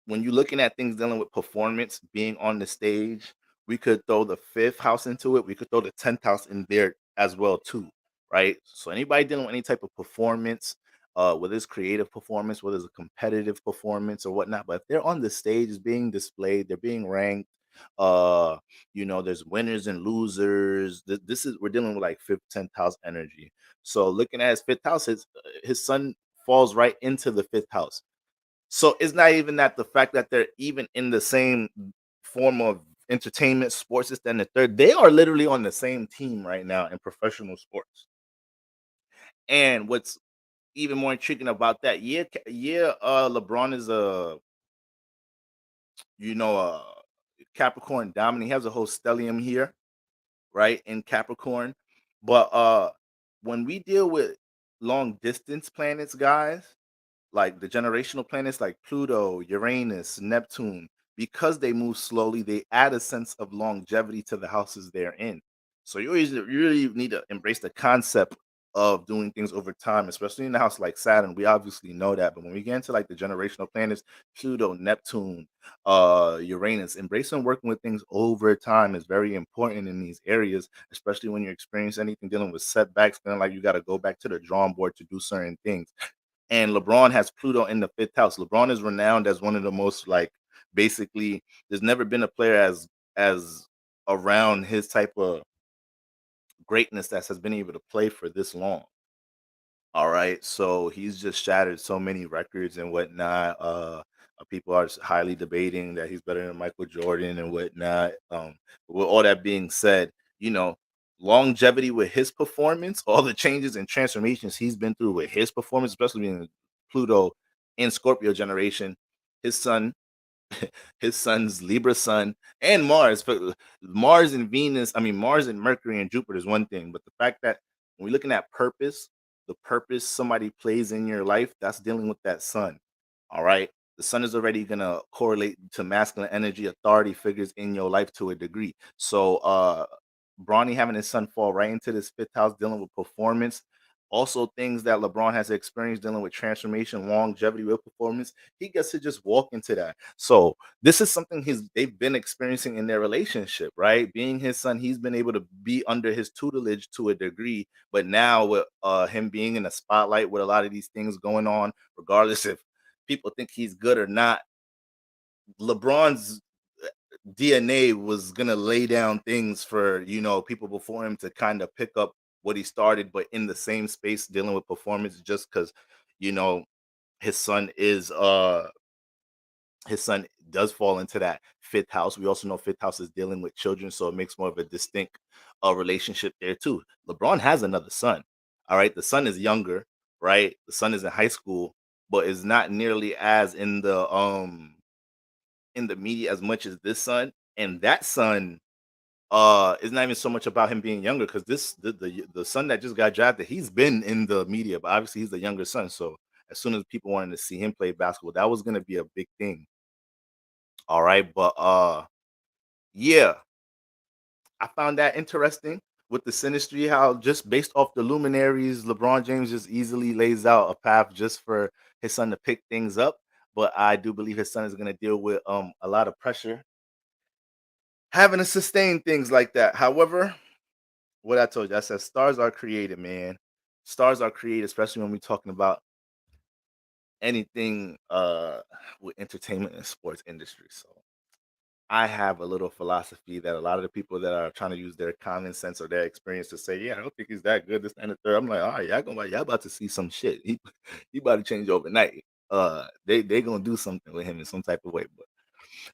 when you're looking at things dealing with performance, being on the stage, we could throw the fifth house into it. We could throw the 10th house in there as well too, right? So anybody dealing with any type of performance, whether it's creative performance, whether it's a competitive performance or whatnot, but if they're on the stage, is being displayed, they're being ranked. There's winners and losers. This is we're dealing with like fifth, 10th house energy. So looking at his fifth house, his son falls right into the fifth house. So it's not even that the fact that they're even in the same form of entertainment, sports, is then the third. They are literally on the same team right now in professional sports. And what's even more intriguing about that, LeBron is a Capricorn dominant. He has a whole stellium here, right, in Capricorn. But when we deal with long distance planets, guys, like the generational planets like Pluto, Uranus, Neptune, because they move slowly, they add a sense of longevity to the houses they're in. So you really need to embrace the concept of doing things over time, especially in a house like Saturn. We obviously know that, but when we get into like the generational planets, Pluto, Neptune, Uranus, embracing working with things over time is very important in these areas, especially when you're experiencing anything dealing with setbacks, feeling like you got to go back to the drawing board to do certain things. And LeBron has Pluto in the fifth house. LeBron is renowned as one of the most basically there's never been a player as around his type of greatness that has been able to play for this long. All right. So he's just shattered so many records and whatnot. People are highly debating that he's better than Michael Jordan and whatnot. With all that being said, longevity with his performance, all the changes and transformations he's been through with his performance, especially being Pluto in Scorpio generation, his son his son's Libra sun and Mars. Mars and Venus, I mean Mars and Mercury and Jupiter is one thing, but the fact that when we're looking at purpose, the purpose somebody plays in your life, that's dealing with that sun. All right. The sun is already gonna correlate to masculine energy, authority figures in your life to a degree. So Bronny having his son fall right into this fifth house, dealing with performance, Also, things that LeBron has experienced dealing with transformation, longevity with performance, he gets to just walk into that. So this is something they've been experiencing in their relationship, right? Being his son, he's been able to be under his tutelage to a degree, but now with him being in the spotlight with a lot of these things going on, regardless if people think he's good or not, LeBron's DNA was gonna lay down things for people before him to kind of pick up what he started, but in the same space dealing with performance, just because you know his son is his son does fall into that fifth house. We also know fifth house is dealing with children, so it makes more of a distinct relationship there too. LeBron has another son. All right, the son is younger, right? The son is in high school, but is not nearly as in the media as much as this son. And that son is not even so much about him being younger, because the son that just got drafted, he's been in the media, but obviously he's the younger son. So as soon as people wanted to see him play basketball, that was gonna be a big thing. All right, but yeah, I found that interesting with the synastry, how just based off the luminaries, LeBron James just easily lays out a path just for his son to pick things up. But I do believe his son is going to deal with a lot of pressure having to sustain things like that. However, what I told you, I said stars are created, man. Stars are created, especially when we're talking about anything with entertainment and sports industry. So I have a little philosophy that a lot of the people that are trying to use their common sense or their experience to say, yeah, I don't think he's that good, this and the third. I'm like, all right, y'all about to see some shit. He about to change overnight. They gonna do something with him in some type of way. But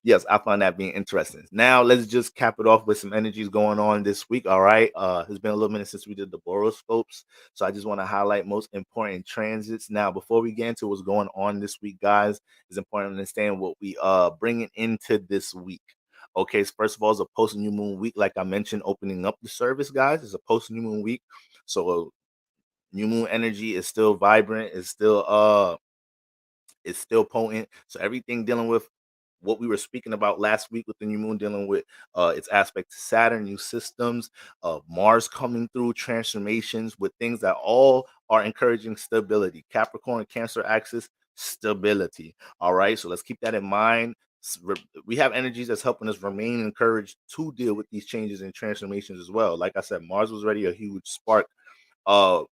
yes, I find that being interesting. Now let's just cap it off with some energies going on this week. All right. It's been a little minute since we did the boroscopes. So I just want to highlight most important transits. Now, before we get into what's going on this week, guys, it's important to understand what we bringing into this week. Okay, so first of all, it's a post new moon week, like I mentioned, opening up the service, guys. It's a post new moon week. So new moon energy is still vibrant, it's still potent. So everything dealing with what we were speaking about last week with the new moon, dealing with its aspect to Saturn, new systems, Mars coming through, transformations, with things that all are encouraging stability. Capricorn and Cancer axis, stability. All right, so let's keep that in mind. We have energies that's helping us remain encouraged to deal with these changes and transformations as well. Like I said, Mars was already a huge spark uh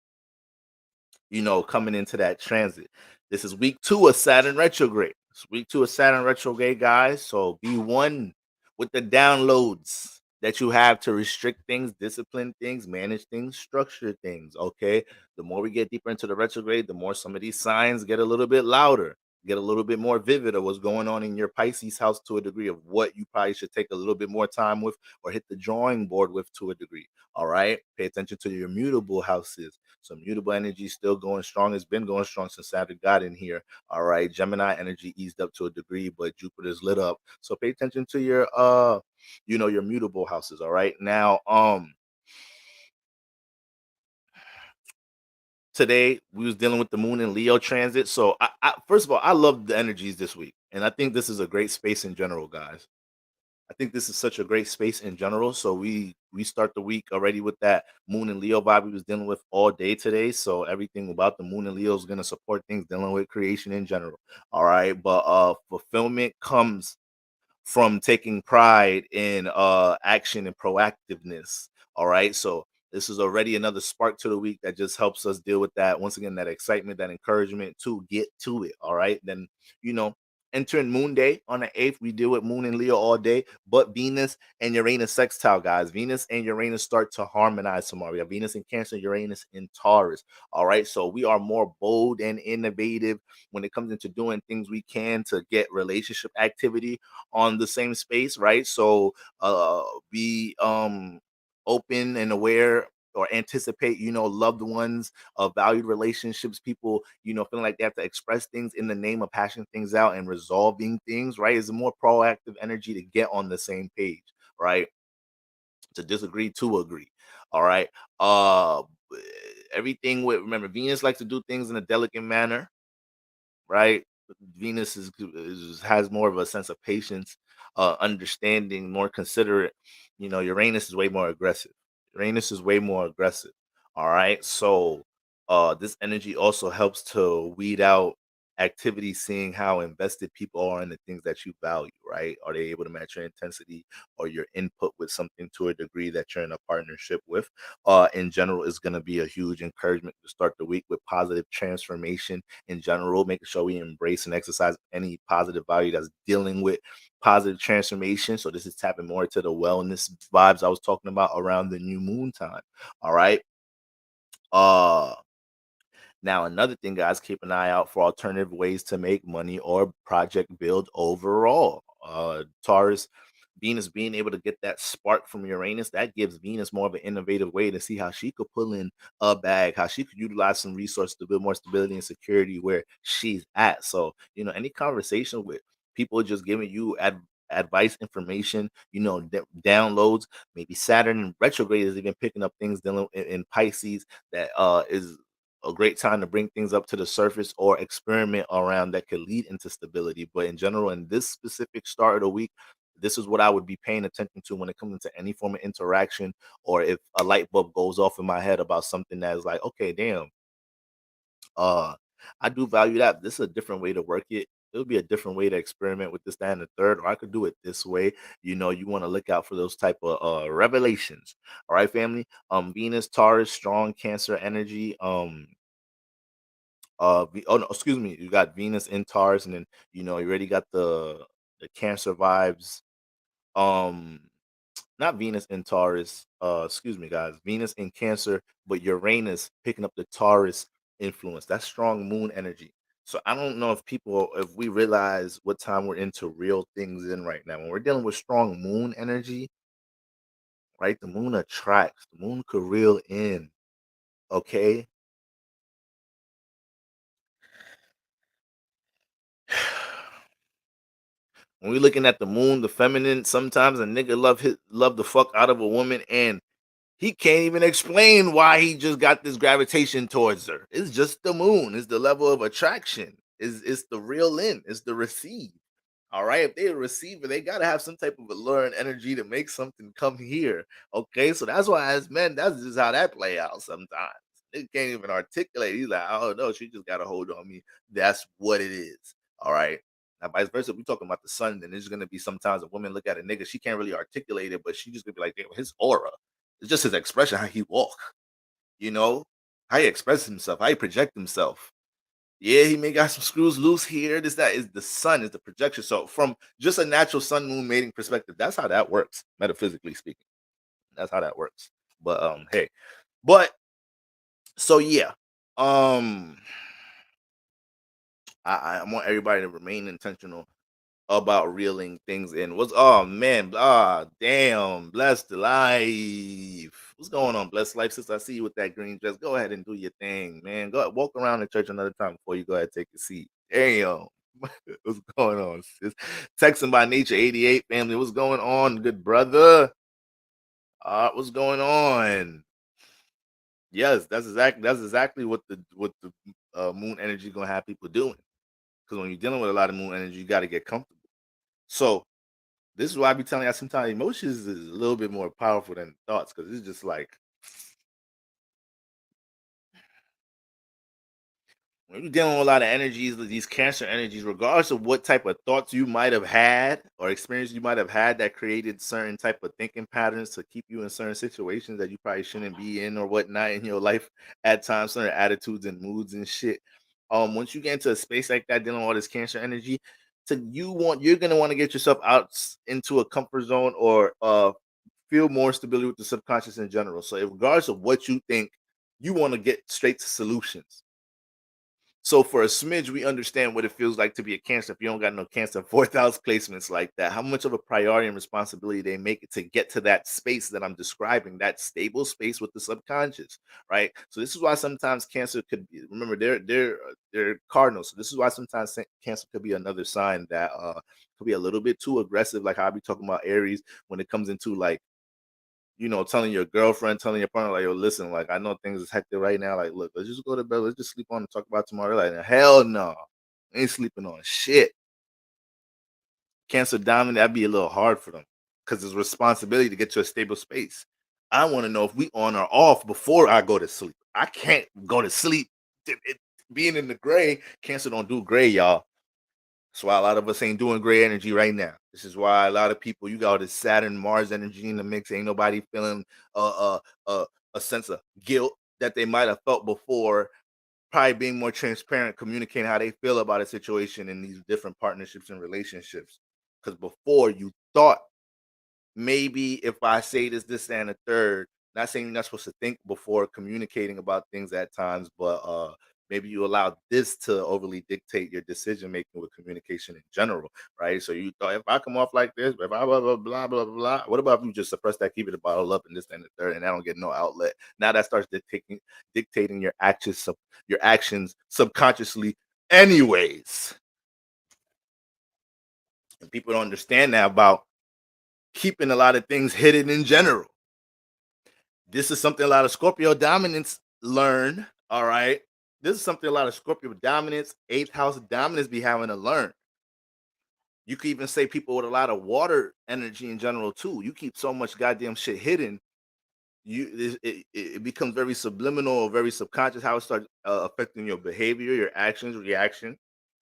coming into that transit. This is week 2 of Saturn retrograde. It's week 2 of Saturn retrograde, guys. So be one with the downloads that you have to restrict things, discipline things, manage things, structure things. Okay. The more we get deeper into the retrograde, the more some of these signs get a little bit louder, get a little bit more vivid of what's going on in your Pisces house, to a degree of what you probably should take a little bit more time with or hit the drawing board with, to a degree. All right. Pay attention to your mutable houses. So mutable energy still going strong. It's been going strong since Saturn got in here. All right. Gemini energy eased up to a degree, but Jupiter's lit up. So pay attention to your your mutable houses. All right. Now, today we was dealing with the moon and Leo transit. So I first of all, I love the energies this week. And I think this is a great space in general, guys. I think this is such a great space in general. So we start the week already with that moon and Leo vibe we was dealing with all day today. So everything about the moon and Leo is going to support things dealing with creation in general. All right. But fulfillment comes from taking pride in action and proactiveness. All right. So this is already another spark to the week that just helps us deal with that. Once again, that excitement, that encouragement to get to it. All right. Then, entering Moon Day on the 8th, we deal with Moon and Leo all day, but Venus and Uranus sextile, guys. Venus and Uranus start to harmonize tomorrow. We have Venus in Cancer, Uranus in Taurus. All right, so we are more bold and innovative when it comes into doing things we can to get relationship activity on the same space, right? So be open and aware, or anticipate, loved ones, valued relationships, people, feeling like they have to express things in the name of hashing things out and resolving things, right? Is a more proactive energy to get on the same page, right? To disagree, to agree. All right. Everything with, remember, Venus likes to do things in a delicate manner, right? Venus has more of a sense of patience, understanding, more considerate. Uranus is way more aggressive. Uranus is way more aggressive. All right. So This energy also helps to weed out activity, seeing how invested people are in the things that you value, right? Are they able to match your intensity or your input with something to a degree that you're in a partnership with? In general, is going to be a huge encouragement to start the week with positive transformation in general, making sure we embrace and exercise any positive value that's dealing with positive transformation. So this is tapping more to the wellness vibes I was talking about around the new moon time. All right. Uh Now, another thing, guys, keep an eye out for alternative ways to make money or project build overall. Taurus, Venus being able to get that spark from Uranus, that gives Venus more of an innovative way to see how she could pull in a bag, how she could utilize some resources to build more stability and security where she's at. So, any conversation with people just giving you advice, information, downloads, maybe Saturn in retrograde is even picking up things dealing in Pisces that is a great time to bring things up to the surface or experiment around that could lead into stability. But in general, in this specific start of the week, this is what I would be paying attention to when it comes into any form of interaction, or if a light bulb goes off in my head about something that is like, okay, damn, uh, I do value that. This is a different way to work it. It would be a different way to experiment with this, that, and the third, or I could do it this way. You want to look out for those type of revelations. All right, family. Venus, Taurus, strong Cancer energy. Oh no, excuse me. You got Venus in Taurus, and then you already got the Cancer vibes. Um, Not Venus in Taurus. Excuse me, guys. Venus in Cancer, but Uranus picking up the Taurus influence. That's strong moon energy. So I don't know if we realize what time we're into real things in right now. When we're dealing with strong moon energy, right? The moon attracts. The moon could reel in. Okay. When we looking at the moon, the feminine, sometimes a nigga love the fuck out of a woman, and he can't even explain why he just got this gravitation towards her. It's just the moon. It's the level of attraction. It's the real in. It's the receive. All right. If they're a receiver, they gotta have some type of allure and energy to make something come here. Okay. So that's why as men, that's just how that play out sometimes. They can't even articulate. He's like, oh no, she just got a hold on me. That's what it is. All right. Now, vice versa, if we talking about the sun, then there's gonna be sometimes a woman look at a nigga, she can't really articulate it, but she just gonna be like, damn, his aura. It's just his expression, how he walk, you know, how he expresses himself, how he project himself. Yeah, he may got some screws loose here. This, that is the sun, is the projection. So from just a natural sun moon mating perspective, that's how that works, metaphysically speaking. That's how that works. But hey, but so yeah. Um I want everybody to remain intentional about reeling things in. What's oh man, damn, bless the life. What's going on, bless life? Since I see you with that green dress, go ahead and do your thing, man. Go walk around the church another time before you go ahead and take a seat. Damn. What's going on, sis? Texan by nature 88 family. What's going on, good brother? What's going on? Yes, that's exactly what the moon energy gonna have people doing. Because when you're dealing with a lot of moon energy, you got to get comfortable. So this is why I be telling you sometimes emotions is a little bit more powerful than thoughts, because it's just like when you're dealing with a lot of energies, these Cancer energies, regardless of what type of thoughts you might have had or experience you might have had that created certain type of thinking patterns to keep you in certain situations that you probably shouldn't be in or whatnot in your life at times, certain attitudes and moods and shit. Once you get into a space like that, dealing with all this Cancer energy, you're gonna want to get yourself out into a comfort zone or feel more stability with the subconscious in general. So, regardless of what you think, you want to get straight to solutions. So for a smidge, we understand what it feels like to be a Cancer. If you don't got no Cancer 4th house placements like that, how much of a priority and responsibility they make it to get to that space that I'm describing, that stable space with the subconscious, right? So this is why sometimes Cancer could be, remember they're cardinals. So this is why sometimes Cancer could be another sign that could be a little bit too aggressive, like how I be talking about Aries when it comes into like telling your girlfriend, telling your partner, like, yo, listen, like, I know things is hectic right now. Like, look, let's just go to bed. Let's just sleep on and talk about tomorrow. Like, hell no. Ain't sleeping on shit. Cancer dominant, that'd be a little hard for them because it's responsibility to get to a stable space. I want to know if we on or off before I go to sleep. I can't go to sleep. Being in the gray, Cancer don't do gray, y'all. That's why a lot of us ain't doing gray energy right now. This is why a lot of people, you got all this Saturn, Mars energy in the mix. Ain't nobody feeling a sense of guilt that they might have felt before. Probably being more transparent, communicating how they feel about a situation in these different partnerships and relationships. Because before you thought, maybe if I say this, and a third, not saying you're not supposed to think before communicating about things at times, but maybe you allow this to overly dictate your decision making with communication in general, right? So you thought, if I come off like this, if I blah blah blah blah blah, what about if you just suppress that, keep it bottled up, and this and the third, and I don't get no outlet? Now that starts dictating your actions subconsciously, anyways. And people don't understand that about keeping a lot of things hidden in general. This is something a lot of Scorpio dominants learn. All right. This is something a lot of Scorpio dominants, eighth house dominants be having to learn. You could even say people with a lot of water energy in general, too. You keep so much goddamn shit hidden. It becomes very subliminal or very subconscious how it starts affecting your behavior, your actions, reaction.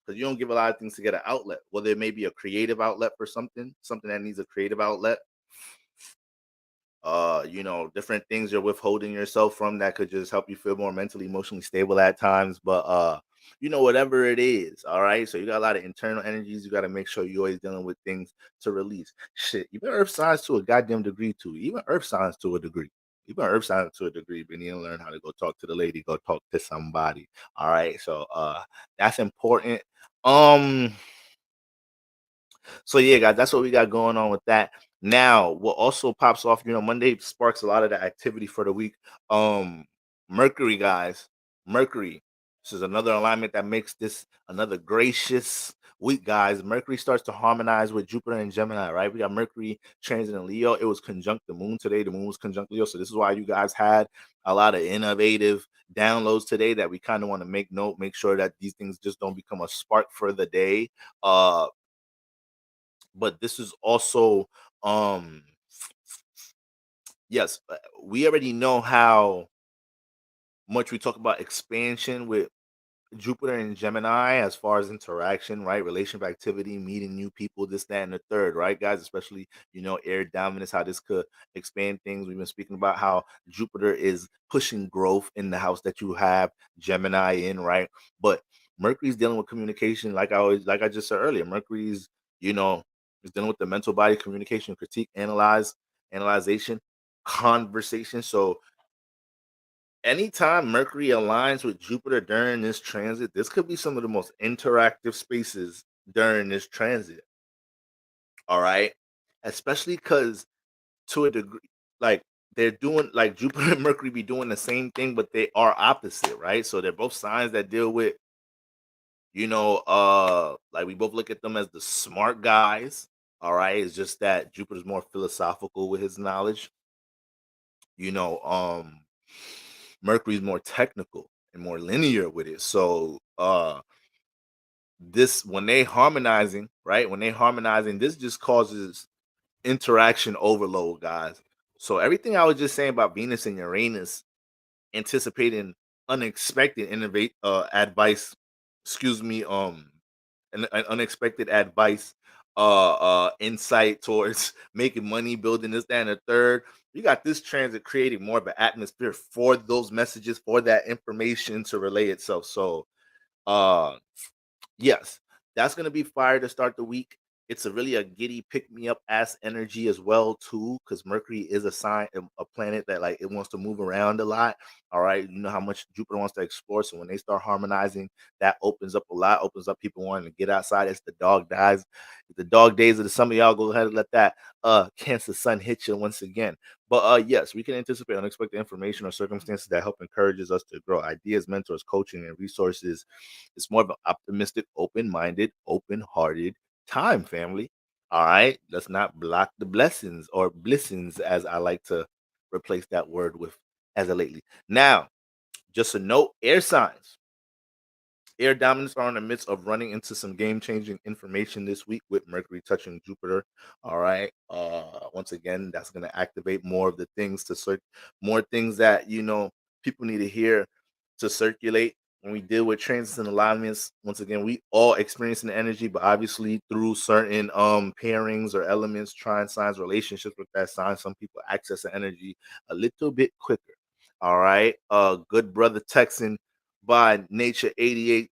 Because you don't give a lot of things to get an outlet. Well, there may be a creative outlet for something that needs a creative outlet. Different things you're withholding yourself from that could just help you feel more mentally, emotionally stable at times. But whatever it is, all right. So you got a lot of internal energies. You got to make sure you're always dealing with things to release. Shit, even earth signs to a goddamn degree too. Even earth signs to a degree. Even earth signs to a degree, but you need to learn how to go talk to the lady, go talk to somebody. All right. So that's important. So yeah, guys, that's what we got going on with that. Now, what also pops off, Monday sparks a lot of the activity for the week. Mercury, guys. Mercury. This is another alignment that makes this another gracious week, guys. Mercury starts to harmonize with Jupiter and Gemini, right? We got Mercury transit in Leo. It was conjunct the moon today. The moon was conjunct Leo. So this is why you guys had a lot of innovative downloads today that we kind of want to make sure that these things just don't become a spark for the day. But this is also yes, we already know how much we talk about expansion with Jupiter and Gemini as far as interaction, right? Relationship activity, meeting new people, this, that, and the third, right, guys? Especially, air dominance, how this could expand things. We've been speaking about how Jupiter is pushing growth in the house that you have Gemini in, right? But Mercury's dealing with communication, like I just said earlier. Mercury's, is dealing with the mental body, communication, critique, analyzation, conversation. So anytime Mercury aligns with Jupiter during this transit, this could be some of the most interactive spaces during this transit. All right. Especially because to a degree, like they're doing, like Jupiter and Mercury be doing the same thing, but they are opposite, right? So they're both signs that deal with, like we both look at them as the smart guys. All right. It's just that Jupiter's more philosophical with his knowledge. Mercury's more technical and more linear with it. So this, when they harmonizing, right? When they harmonizing, this just causes interaction overload, guys. So everything I was just saying about Venus and Uranus anticipating unexpected advice, an unexpected advice, insight towards making money, building this, that, and the third. You got this transit creating more of an atmosphere for those messages, for that information to relay itself. So yes, that's gonna be fire to start the week. It's a giddy pick me up ass energy as well too, because Mercury is a sign, a planet that like it wants to move around a lot. All right, you know how much Jupiter wants to explore. So when they start harmonizing, that opens up a lot. Opens up people wanting to get outside. It's the dog days of the summer. Y'all go ahead and let that Cancer sun hit you once again. But yes, we can anticipate unexpected information or circumstances that help encourages us to grow. Ideas, mentors, coaching, and resources. It's more of an optimistic, open-minded, open-hearted time, family. All right, let's not block the blessings, or blessings, as I like to replace that word with as of lately. Now, just a note: air signs, air dominants are in the midst of running into some game-changing information this week with Mercury touching Jupiter. All right, once again, that's going to activate more of the things more things that people need to hear to circulate. When we deal with transits and alignments, once again, we all experiencing the energy, but obviously through certain pairings or elements, trine signs, relationships with that sign, some people access the energy a little bit quicker. All right. Good brother Texan by Nature 88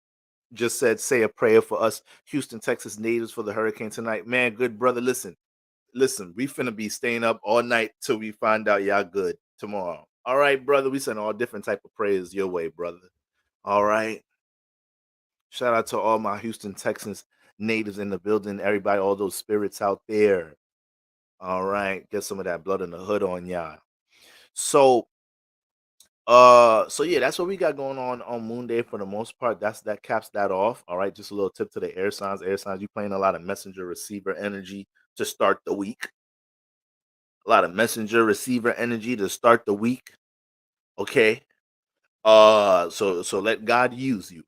just said, say a prayer for us Houston, Texas natives for the hurricane tonight. Man, good brother, listen, we finna be staying up all night till we find out y'all good tomorrow. All right, brother, we send all different type of prayers your way, brother. All right. Shout out to all my Houston Texans natives in the building, everybody, all those spirits out there. All right, get some of that blood in the hood on y'all. So yeah, that's what we got going on Moon Day for the most part. That caps that off. All right, just a little tip to the air signs. Air signs, you playing a lot of messenger receiver energy to start the week. A lot of messenger receiver energy to start the week. Okay. So let God use you.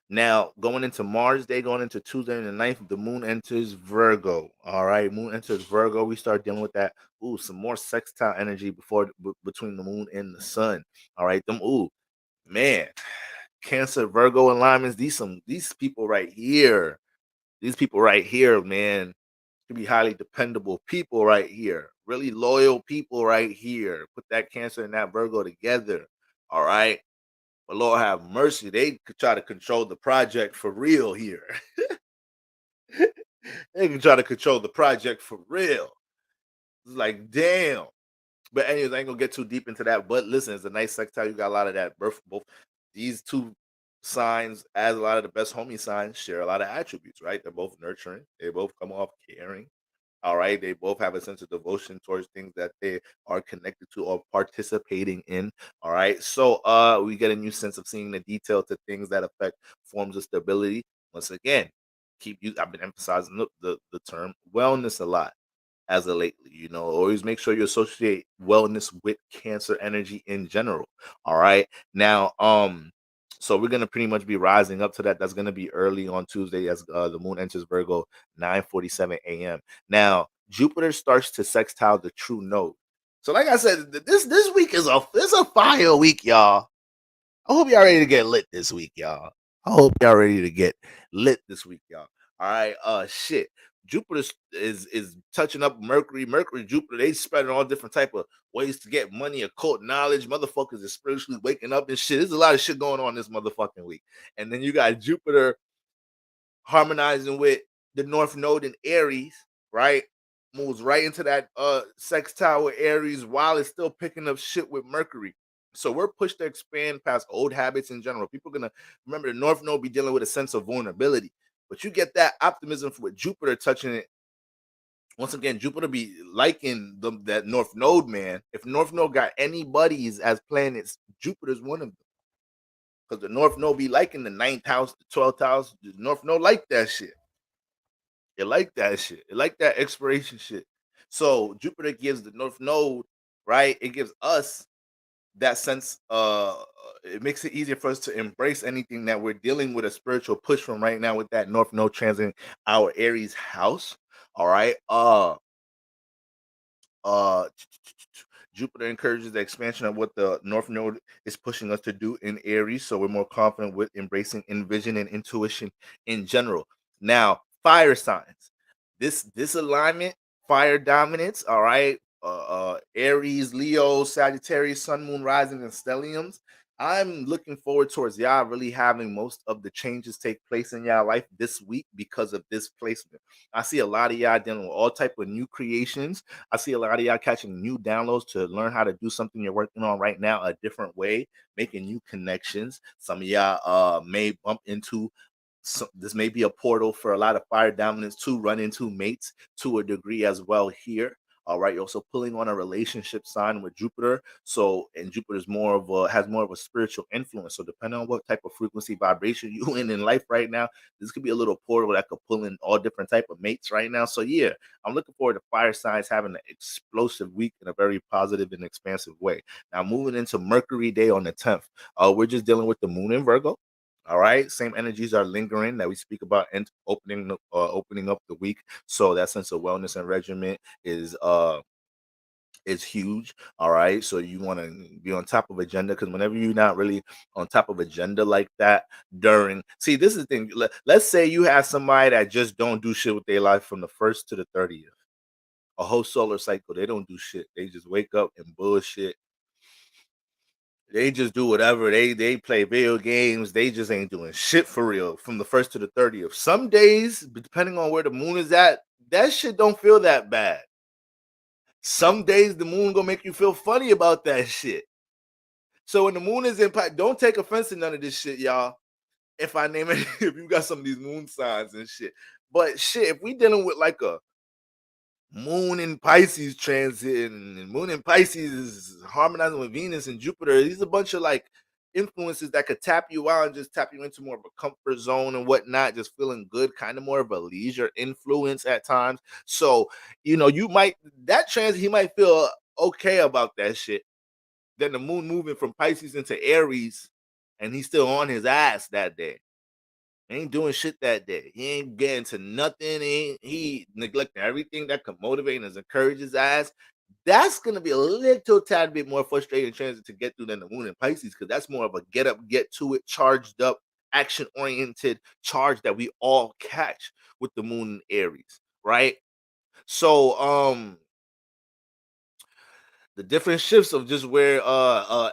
Now, going into Mars Day, going into Tuesday and the 9th, the moon enters Virgo. All right, moon enters Virgo. We start dealing with that. Ooh, some more sextile energy between the moon and the sun. All right, man, Cancer, Virgo alignments. These people right here. These people right here, man, could be highly dependable people right here. Really loyal people right here. Put that Cancer and that Virgo together. All right. But Lord have mercy, they could try to control the project for real here. They can try to control the project for real. It's like, damn. But anyways, I ain't gonna get too deep into that. But listen, it's a nice sextile. You got a lot of that. Both these two signs, as a lot of the best homie signs, share a lot of attributes, right? They're both nurturing. They both come off caring. All right. They both have a sense of devotion towards things that they are connected to or participating in. All right. So we get a new sense of seeing the detail to things that affect forms of stability. Once again, I've been emphasizing the term wellness a lot as of lately. Always make sure you associate wellness with Cancer energy in general. All right. Now, so we're gonna pretty much be rising up to that. That's gonna be early on Tuesday as the moon enters Virgo, 9:47 a.m. Now Jupiter starts to sextile the true node. So, like I said, this week is a fire week, y'all. I hope y'all ready to get lit this week, y'all. I hope y'all ready to get lit this week, y'all. All right, shit. Jupiter is touching up Mercury, Jupiter. They spreading all different type of ways to get money, occult knowledge. Motherfuckers is spiritually waking up and shit. There's a lot of shit going on this motherfucking week. And then you got Jupiter harmonizing with the North Node in Aries, right? Moves right into that sextile with Aries while it's still picking up shit with Mercury. So we're pushed to expand past old habits in general. People are gonna remember the North Node be dealing with a sense of vulnerability, but you get that optimism with Jupiter touching it. Once again, Jupiter be liking that North Node, man. If North Node got any buddies as planets, Jupiter's one of them. Because the North Node be liking the 9th house, the 12th house. The North Node like that shit. It like that shit. It like that expiration shit. So Jupiter gives the North Node, right? It gives us that sense. It makes it easier for us to embrace anything that we're dealing with a spiritual push from right now with that North Node transiting our Aries house. All right. Uh Jupiter encourages the expansion of what the North Node is pushing us to do in Aries, so we're more confident with embracing envision and intuition in general. Now, fire signs. This alignment, fire dominance, all right. Aries, Leo, Sagittarius, Sun, Moon, Rising, and Stelliums. I'm looking forward towards y'all really having most of the changes take place in y'all life this week because of this placement. I see a lot of y'all dealing with all type of new creations. I see a lot of y'all catching new downloads to learn how to do something you're working on right now a different way, making new connections. Some of y'all may bump into this may be a portal for a lot of fire dominants to run into mates to a degree as well here. All right, you're also pulling on a relationship sign with Jupiter. So, and Jupiter's has more of a spiritual influence. So, depending on what type of frequency vibration you in life right now, this could be a little portal that could pull in all different type of mates right now. So, yeah, I'm looking forward to fire signs having an explosive week in a very positive and expansive way. Now, moving into Mercury Day on the 10th, we're just dealing with the moon in Virgo. All right, same energies are lingering that we speak about and opening up the week. So that sense of wellness and regiment is is huge. All right. So you want to be on top of agenda, because whenever you're not really on top of agenda like that see, this is the thing. Let's say you have somebody that just don't do shit with their life from the 1st to the 30th, a whole solar cycle. They don't do shit. They just wake up and bullshit. They just do whatever. They play video games. They just ain't doing shit for real from the 1st to the 30th. Some days, depending on where the moon is at, that shit don't feel that bad. Some days the moon gonna make you feel funny about that shit. So when the moon is in, don't take offense to none of this shit, y'all. If I name it, if you got some of these moon signs and shit. But shit, if we dealing with like a moon in Pisces transit, and moon in Pisces is harmonizing with Venus and Jupiter, these are a bunch of like influences that could tap you out and just tap you into more of a comfort zone and whatnot, just feeling good, kind of more of a leisure influence at times. So, you might, that transit, he might feel okay about that shit. Then the moon moving from Pisces into Aries, and he's still on his ass that day. He ain't doing shit that day. He ain't getting to nothing. He neglecting everything that could motivate and encourage his ass. That's gonna be a little tad bit more frustrating transit to get through than the moon in Pisces, because that's more of a get up, get to it, charged up, action oriented charge that we all catch with the moon in Aries, right? So the different shifts of just where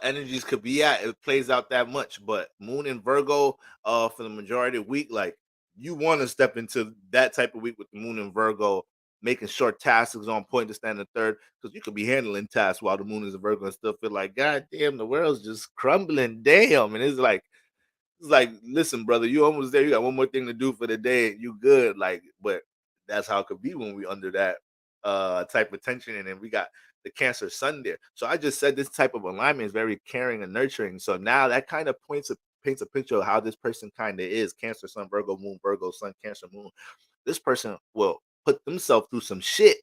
energies could be at, it plays out that much. But moon in Virgo for the majority of the week, like, you want to step into that type of week with the moon in Virgo, making sure tasks is on point to stand in third, because you could be handling tasks while the moon is in Virgo and still feel like, God damn, the world's just crumbling, damn. And it's like, listen, brother, you almost there. You got one more thing to do for the day, and you good. Like, but that's how it could be when we under that type of tension. And then we got the Cancer Sun there. So I just said this type of alignment is very caring and nurturing. So now that kind of paints a picture of how this person kind of is. Cancer Sun, Virgo Moon, Virgo Sun, Cancer Moon. This person will put themselves through some shit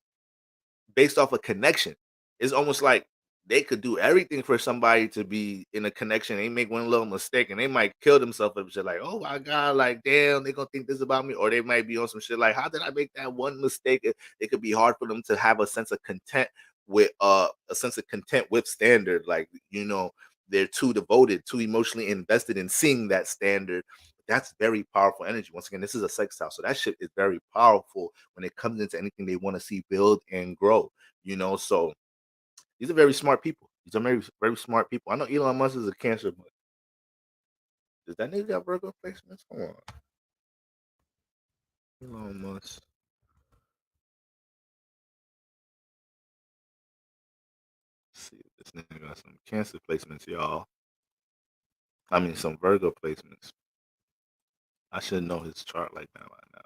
based off a connection. It's almost like they could do everything for somebody to be in a connection. They make one little mistake and they might kill themselves and shit, like, oh my God, like, damn, they gonna think this about me. Or they might be on some shit like, how did I make that one mistake? It could be hard for them to have a sense of content with standard. Like, they're too devoted, too emotionally invested in seeing that standard. That's very powerful energy. Once again, this is a sextile, so that shit is very powerful when it comes into anything they want to see build and grow. So these are very smart people. These are very, very smart people. I know Elon Musk is a Cancer, but does that nigga got Virgo placements? Hold on. Elon Musk. Let's see if this nigga got some Cancer placements, y'all. I mean, some Virgo placements. I should know his chart like that right now.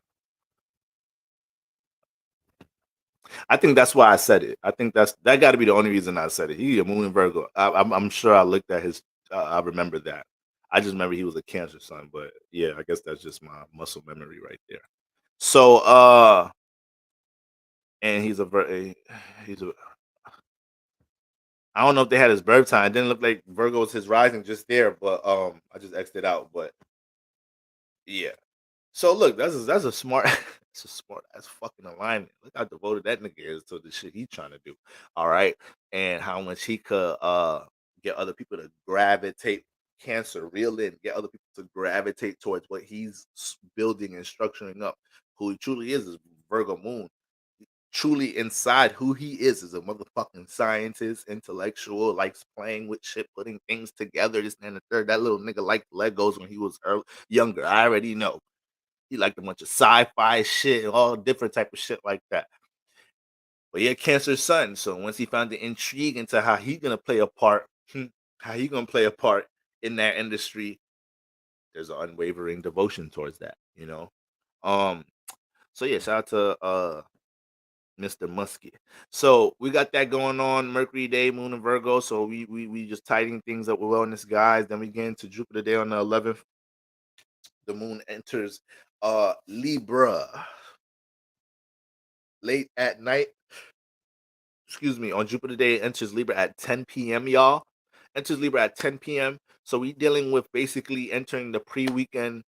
I think that's why I said it. I think that got to be the only reason I said it. He a Moon in Virgo. I'm sure I looked at his. I remember that. I just remember he was a Cancer Sun, but yeah, I guess that's just my muscle memory right there. So and he's a. I don't know if they had his birth time. It didn't look like Virgo was his rising just there, but I just X'd it out. But yeah. So look, that's a smart, it's a smart ass fucking alignment. Look how devoted that nigga is to the shit he's trying to do. All right, and how much he could get other people to gravitate, Cancer reel in, get other people to gravitate towards what he's building and structuring up. Who he truly is Virgo Moon. Truly inside who he is a motherfucking scientist, intellectual, likes playing with shit, putting things together, this and the third. That little nigga liked Legos when he was younger. I already know. He liked a bunch of sci-fi shit, all different type of shit like that. But yeah, Cancer Sun. So once he found the intrigue into how he gonna play a part, in that industry, there's an unwavering devotion towards that, So yeah, shout out to Mr. Muskie. So we got that going on. Mercury Day, Moon and Virgo. So we just tidying things up with wellness, guys. Then we get into Jupiter Day on the 11th. The moon enters Libra late at night. Excuse me, on Jupiter Day, it enters Libra at 10 p.m., y'all. Enters Libra at 10 p.m. So we dealing with basically entering the pre-weekend,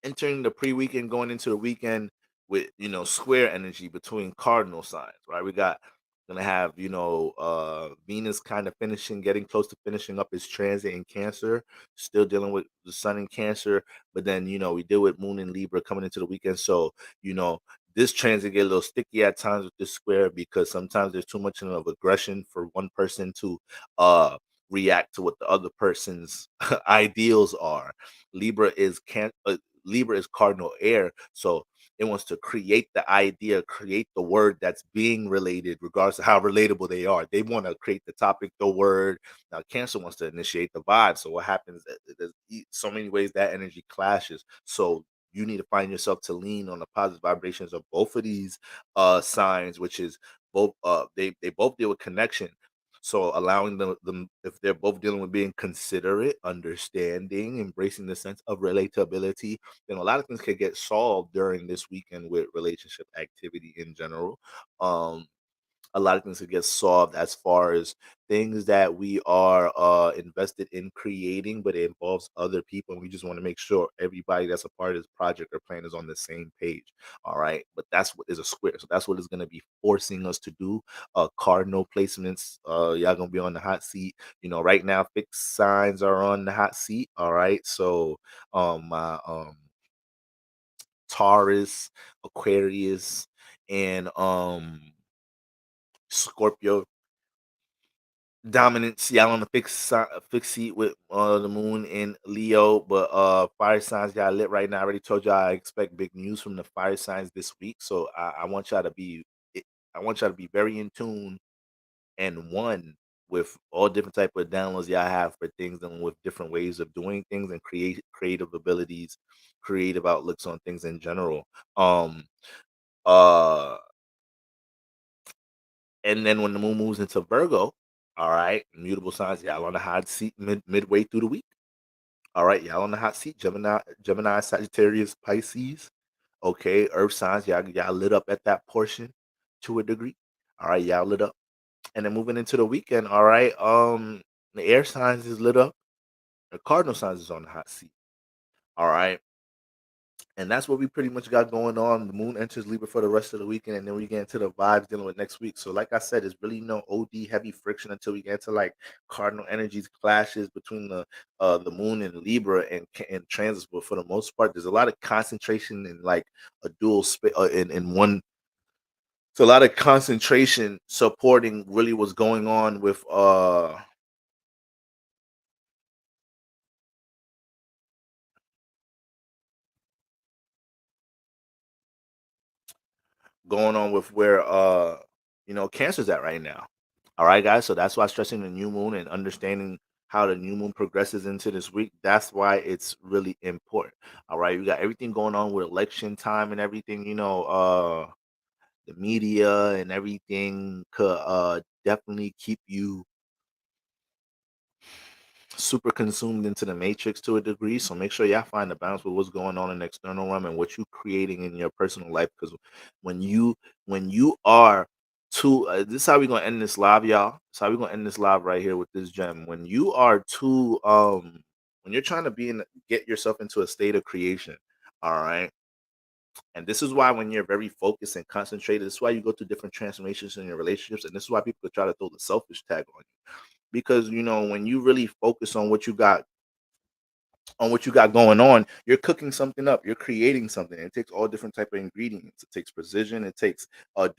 going into the weekend with, square energy between cardinal signs, right? We got Gonna have, Venus kind of getting close to finishing up its transit in Cancer, still dealing with the Sun in Cancer, but then we deal with Moon in Libra coming into the weekend. So, you know, this transit get a little sticky at times with this square because sometimes there's too much of aggression for one person to react to what the other person's ideals are. Libra is cardinal air, so it wants to create the idea, create the word that's being related, regardless of how relatable they are. They want to create the topic, the word. Now, Cancer wants to initiate the vibe. So, what happens? There's so many ways that energy clashes. So, you need to find yourself to lean on the positive vibrations of both of these signs, which is both. They both deal with connection. So allowing them, if they're both dealing with being considerate, understanding, embracing the sense of relatability, then a lot of things can get solved during this weekend with relationship activity in general. Um, a lot of things that get solved as far as things that we are invested in creating, but it involves other people, and we just want to make sure everybody that's a part of this project or plan is on the same page. All right, but that's what is a square, so that's what it's going to be forcing us to do. Cardinal placements, y'all gonna be on the hot seat. Right now fixed signs are on the hot seat. All right, so my Taurus, Aquarius, and Scorpio dominance, y'all on the fixed seat with the moon in Leo, but fire signs y'all lit right now. I already told y'all I expect big news from the fire signs this week, so I want y'all to be I want y'all to be very in tune and one with all different type of downloads y'all have for things, and with different ways of doing things and creative abilities, creative outlooks on things in general. Um uh And then when the moon moves into Virgo, all right, mutable signs, y'all on the hot seat midway through the week. All right, y'all on the hot seat. Gemini, Sagittarius, Pisces. Okay, Earth signs, y'all lit up at that portion to a degree. All right, y'all lit up. And then moving into the weekend, all right, the air signs is lit up. The cardinal signs is on the hot seat. All right. And that's what we pretty much got going on. The moon enters Libra for the rest of the weekend, and then we get into the vibes dealing with next week. So, like I said, it's really no OD heavy friction until we get to like cardinal energies clashes between the moon and Libra and transits. But for the most part, there's a lot of concentration in like a dual space in one. So a lot of concentration supporting really what's going on with where Cancer's at right now. All right, guys. So that's why stressing the new moon and understanding how the new moon progresses into this week. That's why it's really important. All right, we got everything going on with election time and everything. The media and everything could definitely keep you super consumed into the matrix to a degree. So make sure y'all find the balance with what's going on in the external realm and what you creating in your personal life. Because when you are too this is how we're gonna end this live, y'all. This is how we're gonna end this live right here with this gem. When you are too when you're trying to get yourself into a state of creation, all right. And this is why when you're very focused and concentrated, this is why you go through different transformations in your relationships. And this is why people could try to throw the selfish tag on you, because when you really focus on what you got going on, you're cooking something up, you're creating something. It takes all different type of ingredients. It takes precision, it takes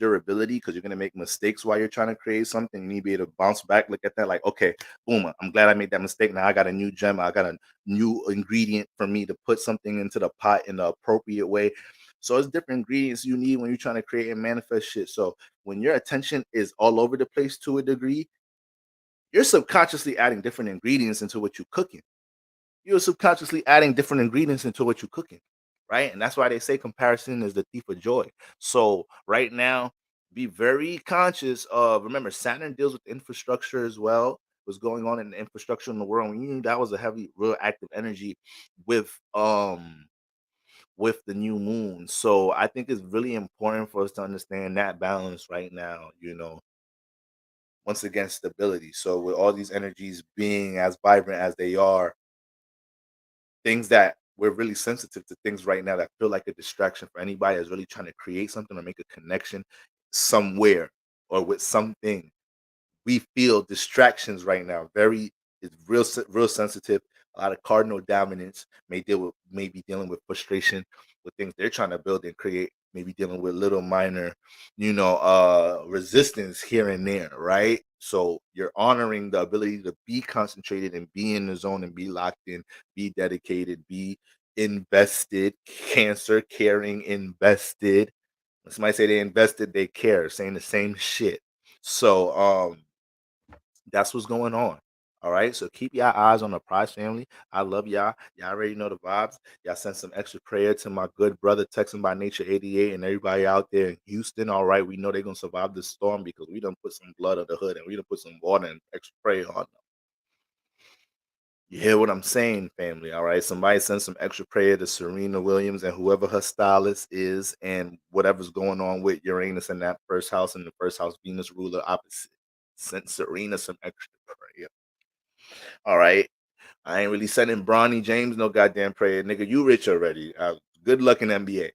durability, because you're going to make mistakes while you're trying to create something. You need to be able to bounce back, look at that like, okay, boom, I'm glad I made that mistake. Now I got a new gem, I got a new ingredient for me to put something into the pot in the appropriate way. So it's different ingredients you need when you're trying to create and manifest shit. So when your attention is all over the place to a degree, you're subconsciously adding different ingredients into what you're cooking. You're subconsciously adding different ingredients into what you're cooking, right? And that's why they say comparison is the thief of joy. So right now, be very conscious of, remember, Saturn deals with infrastructure as well. What's going on in the infrastructure in the world? We knew that was a heavy, real active energy with the new moon. So I think it's really important for us to understand that balance right now. Once again, stability. So with all these energies being as vibrant as they are, things that we're really sensitive to things right now that feel like a distraction for anybody that's really trying to create something or make a connection somewhere. or with something. We feel distractions right now. It's real sensitive. A lot of cardinal dominance may be dealing with frustration with things they're trying to build and create. Maybe dealing with little minor, resistance here and there, right? So you're honoring the ability to be concentrated and be in the zone and be locked in, be dedicated, be invested. Cancer, caring, invested. When somebody say they invested, they care, saying the same shit. So that's what's going on. All right. So keep your eyes on the prize family. I love y'all. Y'all already know the vibes. Y'all send some extra prayer to my good brother, Texan by Nature 88, and everybody out there in Houston. All right. We know they're gonna survive this storm because we done put some blood on the hood and we done put some water and extra prayer on them. You hear what I'm saying, family? All right. Somebody send some extra prayer to Serena Williams and whoever her stylist is, and whatever's going on with Uranus in that first house and the first house Venus ruler opposite. Send Serena some extra prayer. All right. I ain't really sending Bronny James no goddamn prayer. Nigga, you rich already. Good luck in NBA.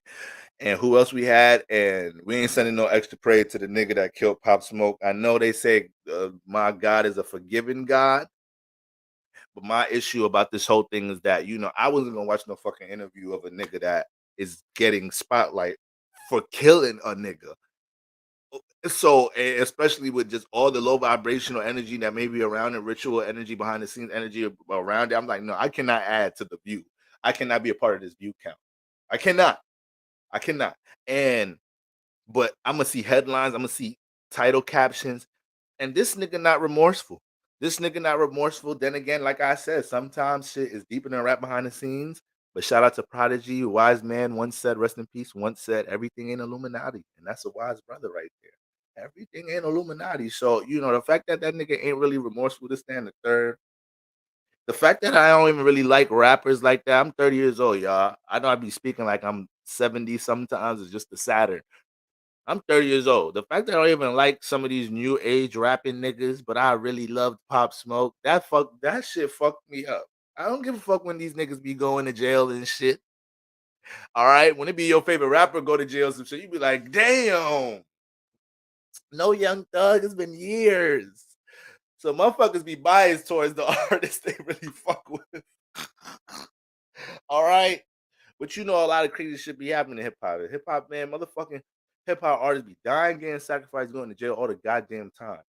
And who else we had? And we ain't sending no extra prayer to the nigga that killed Pop Smoke. I know they say my God is a forgiving God. But my issue about this whole thing is that, I wasn't going to watch no fucking interview of a nigga that is getting spotlight for killing a nigga. So, especially with just all the low vibrational energy that may be around it, ritual energy, behind the scenes energy around it, I'm like, no, I cannot add to the view. I cannot be a part of this view count. I cannot. But I'm gonna see headlines. I'm gonna see title captions, and this nigga not remorseful. Then again, like I said, sometimes shit is deeper than rap behind the scenes. But shout out to Prodigy, a wise man once said, rest in peace, once said, everything ain't Illuminati. And that's a wise brother right there. Everything ain't Illuminati. So, the fact that that nigga ain't really remorseful to stand the third. The fact that I don't even really like rappers like that. I'm 30 years old, y'all. I know I be speaking like I'm 70 sometimes. It's just the Saturn. I'm 30 years old. The fact that I don't even like some of these new age rapping niggas, but I really loved Pop Smoke. That shit fucked me up. I don't give a fuck when these niggas be going to jail and shit. All right, when it be your favorite rapper go to jail, some shit, you be like, damn. No Young Thug. It's been years. So motherfuckers be biased towards the artists they really fuck with. All right. But a lot of crazy shit be happening in hip hop. Hip hop, man, motherfucking hip hop artists be dying, getting sacrificed, going to jail all the goddamn time.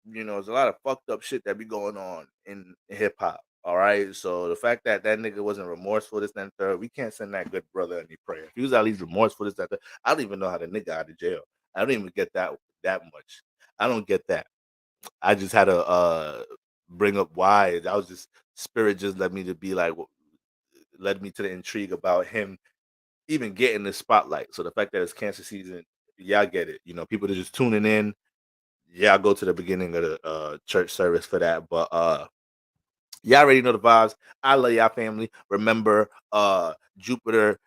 There's a lot of fucked up shit that be going on in hip hop. All right. So the fact that that nigga wasn't remorseful, this, and third, we can't send that good brother any prayer. If he was at least remorseful, this, that, I don't even know how the nigga out of jail. I don't even get that much. I don't get that. I just had to bring up why. I was just spirit just led me to be like, led me to the intrigue about him even getting the spotlight. So the fact that it's cancer season, yeah, I get it. People are just tuning in. Yeah, I'll go to the beginning of the church service for that. But y'all already know the vibes. I love y'all family. Remember, Jupiter,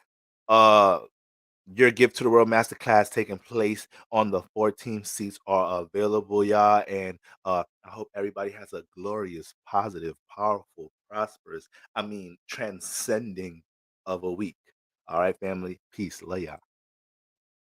your gift to the world masterclass taking place on the 14th. Seats are available, y'all. And I hope everybody has a glorious, positive, powerful, prosperous, transcending of a week. All right, family. Peace. Love y'all.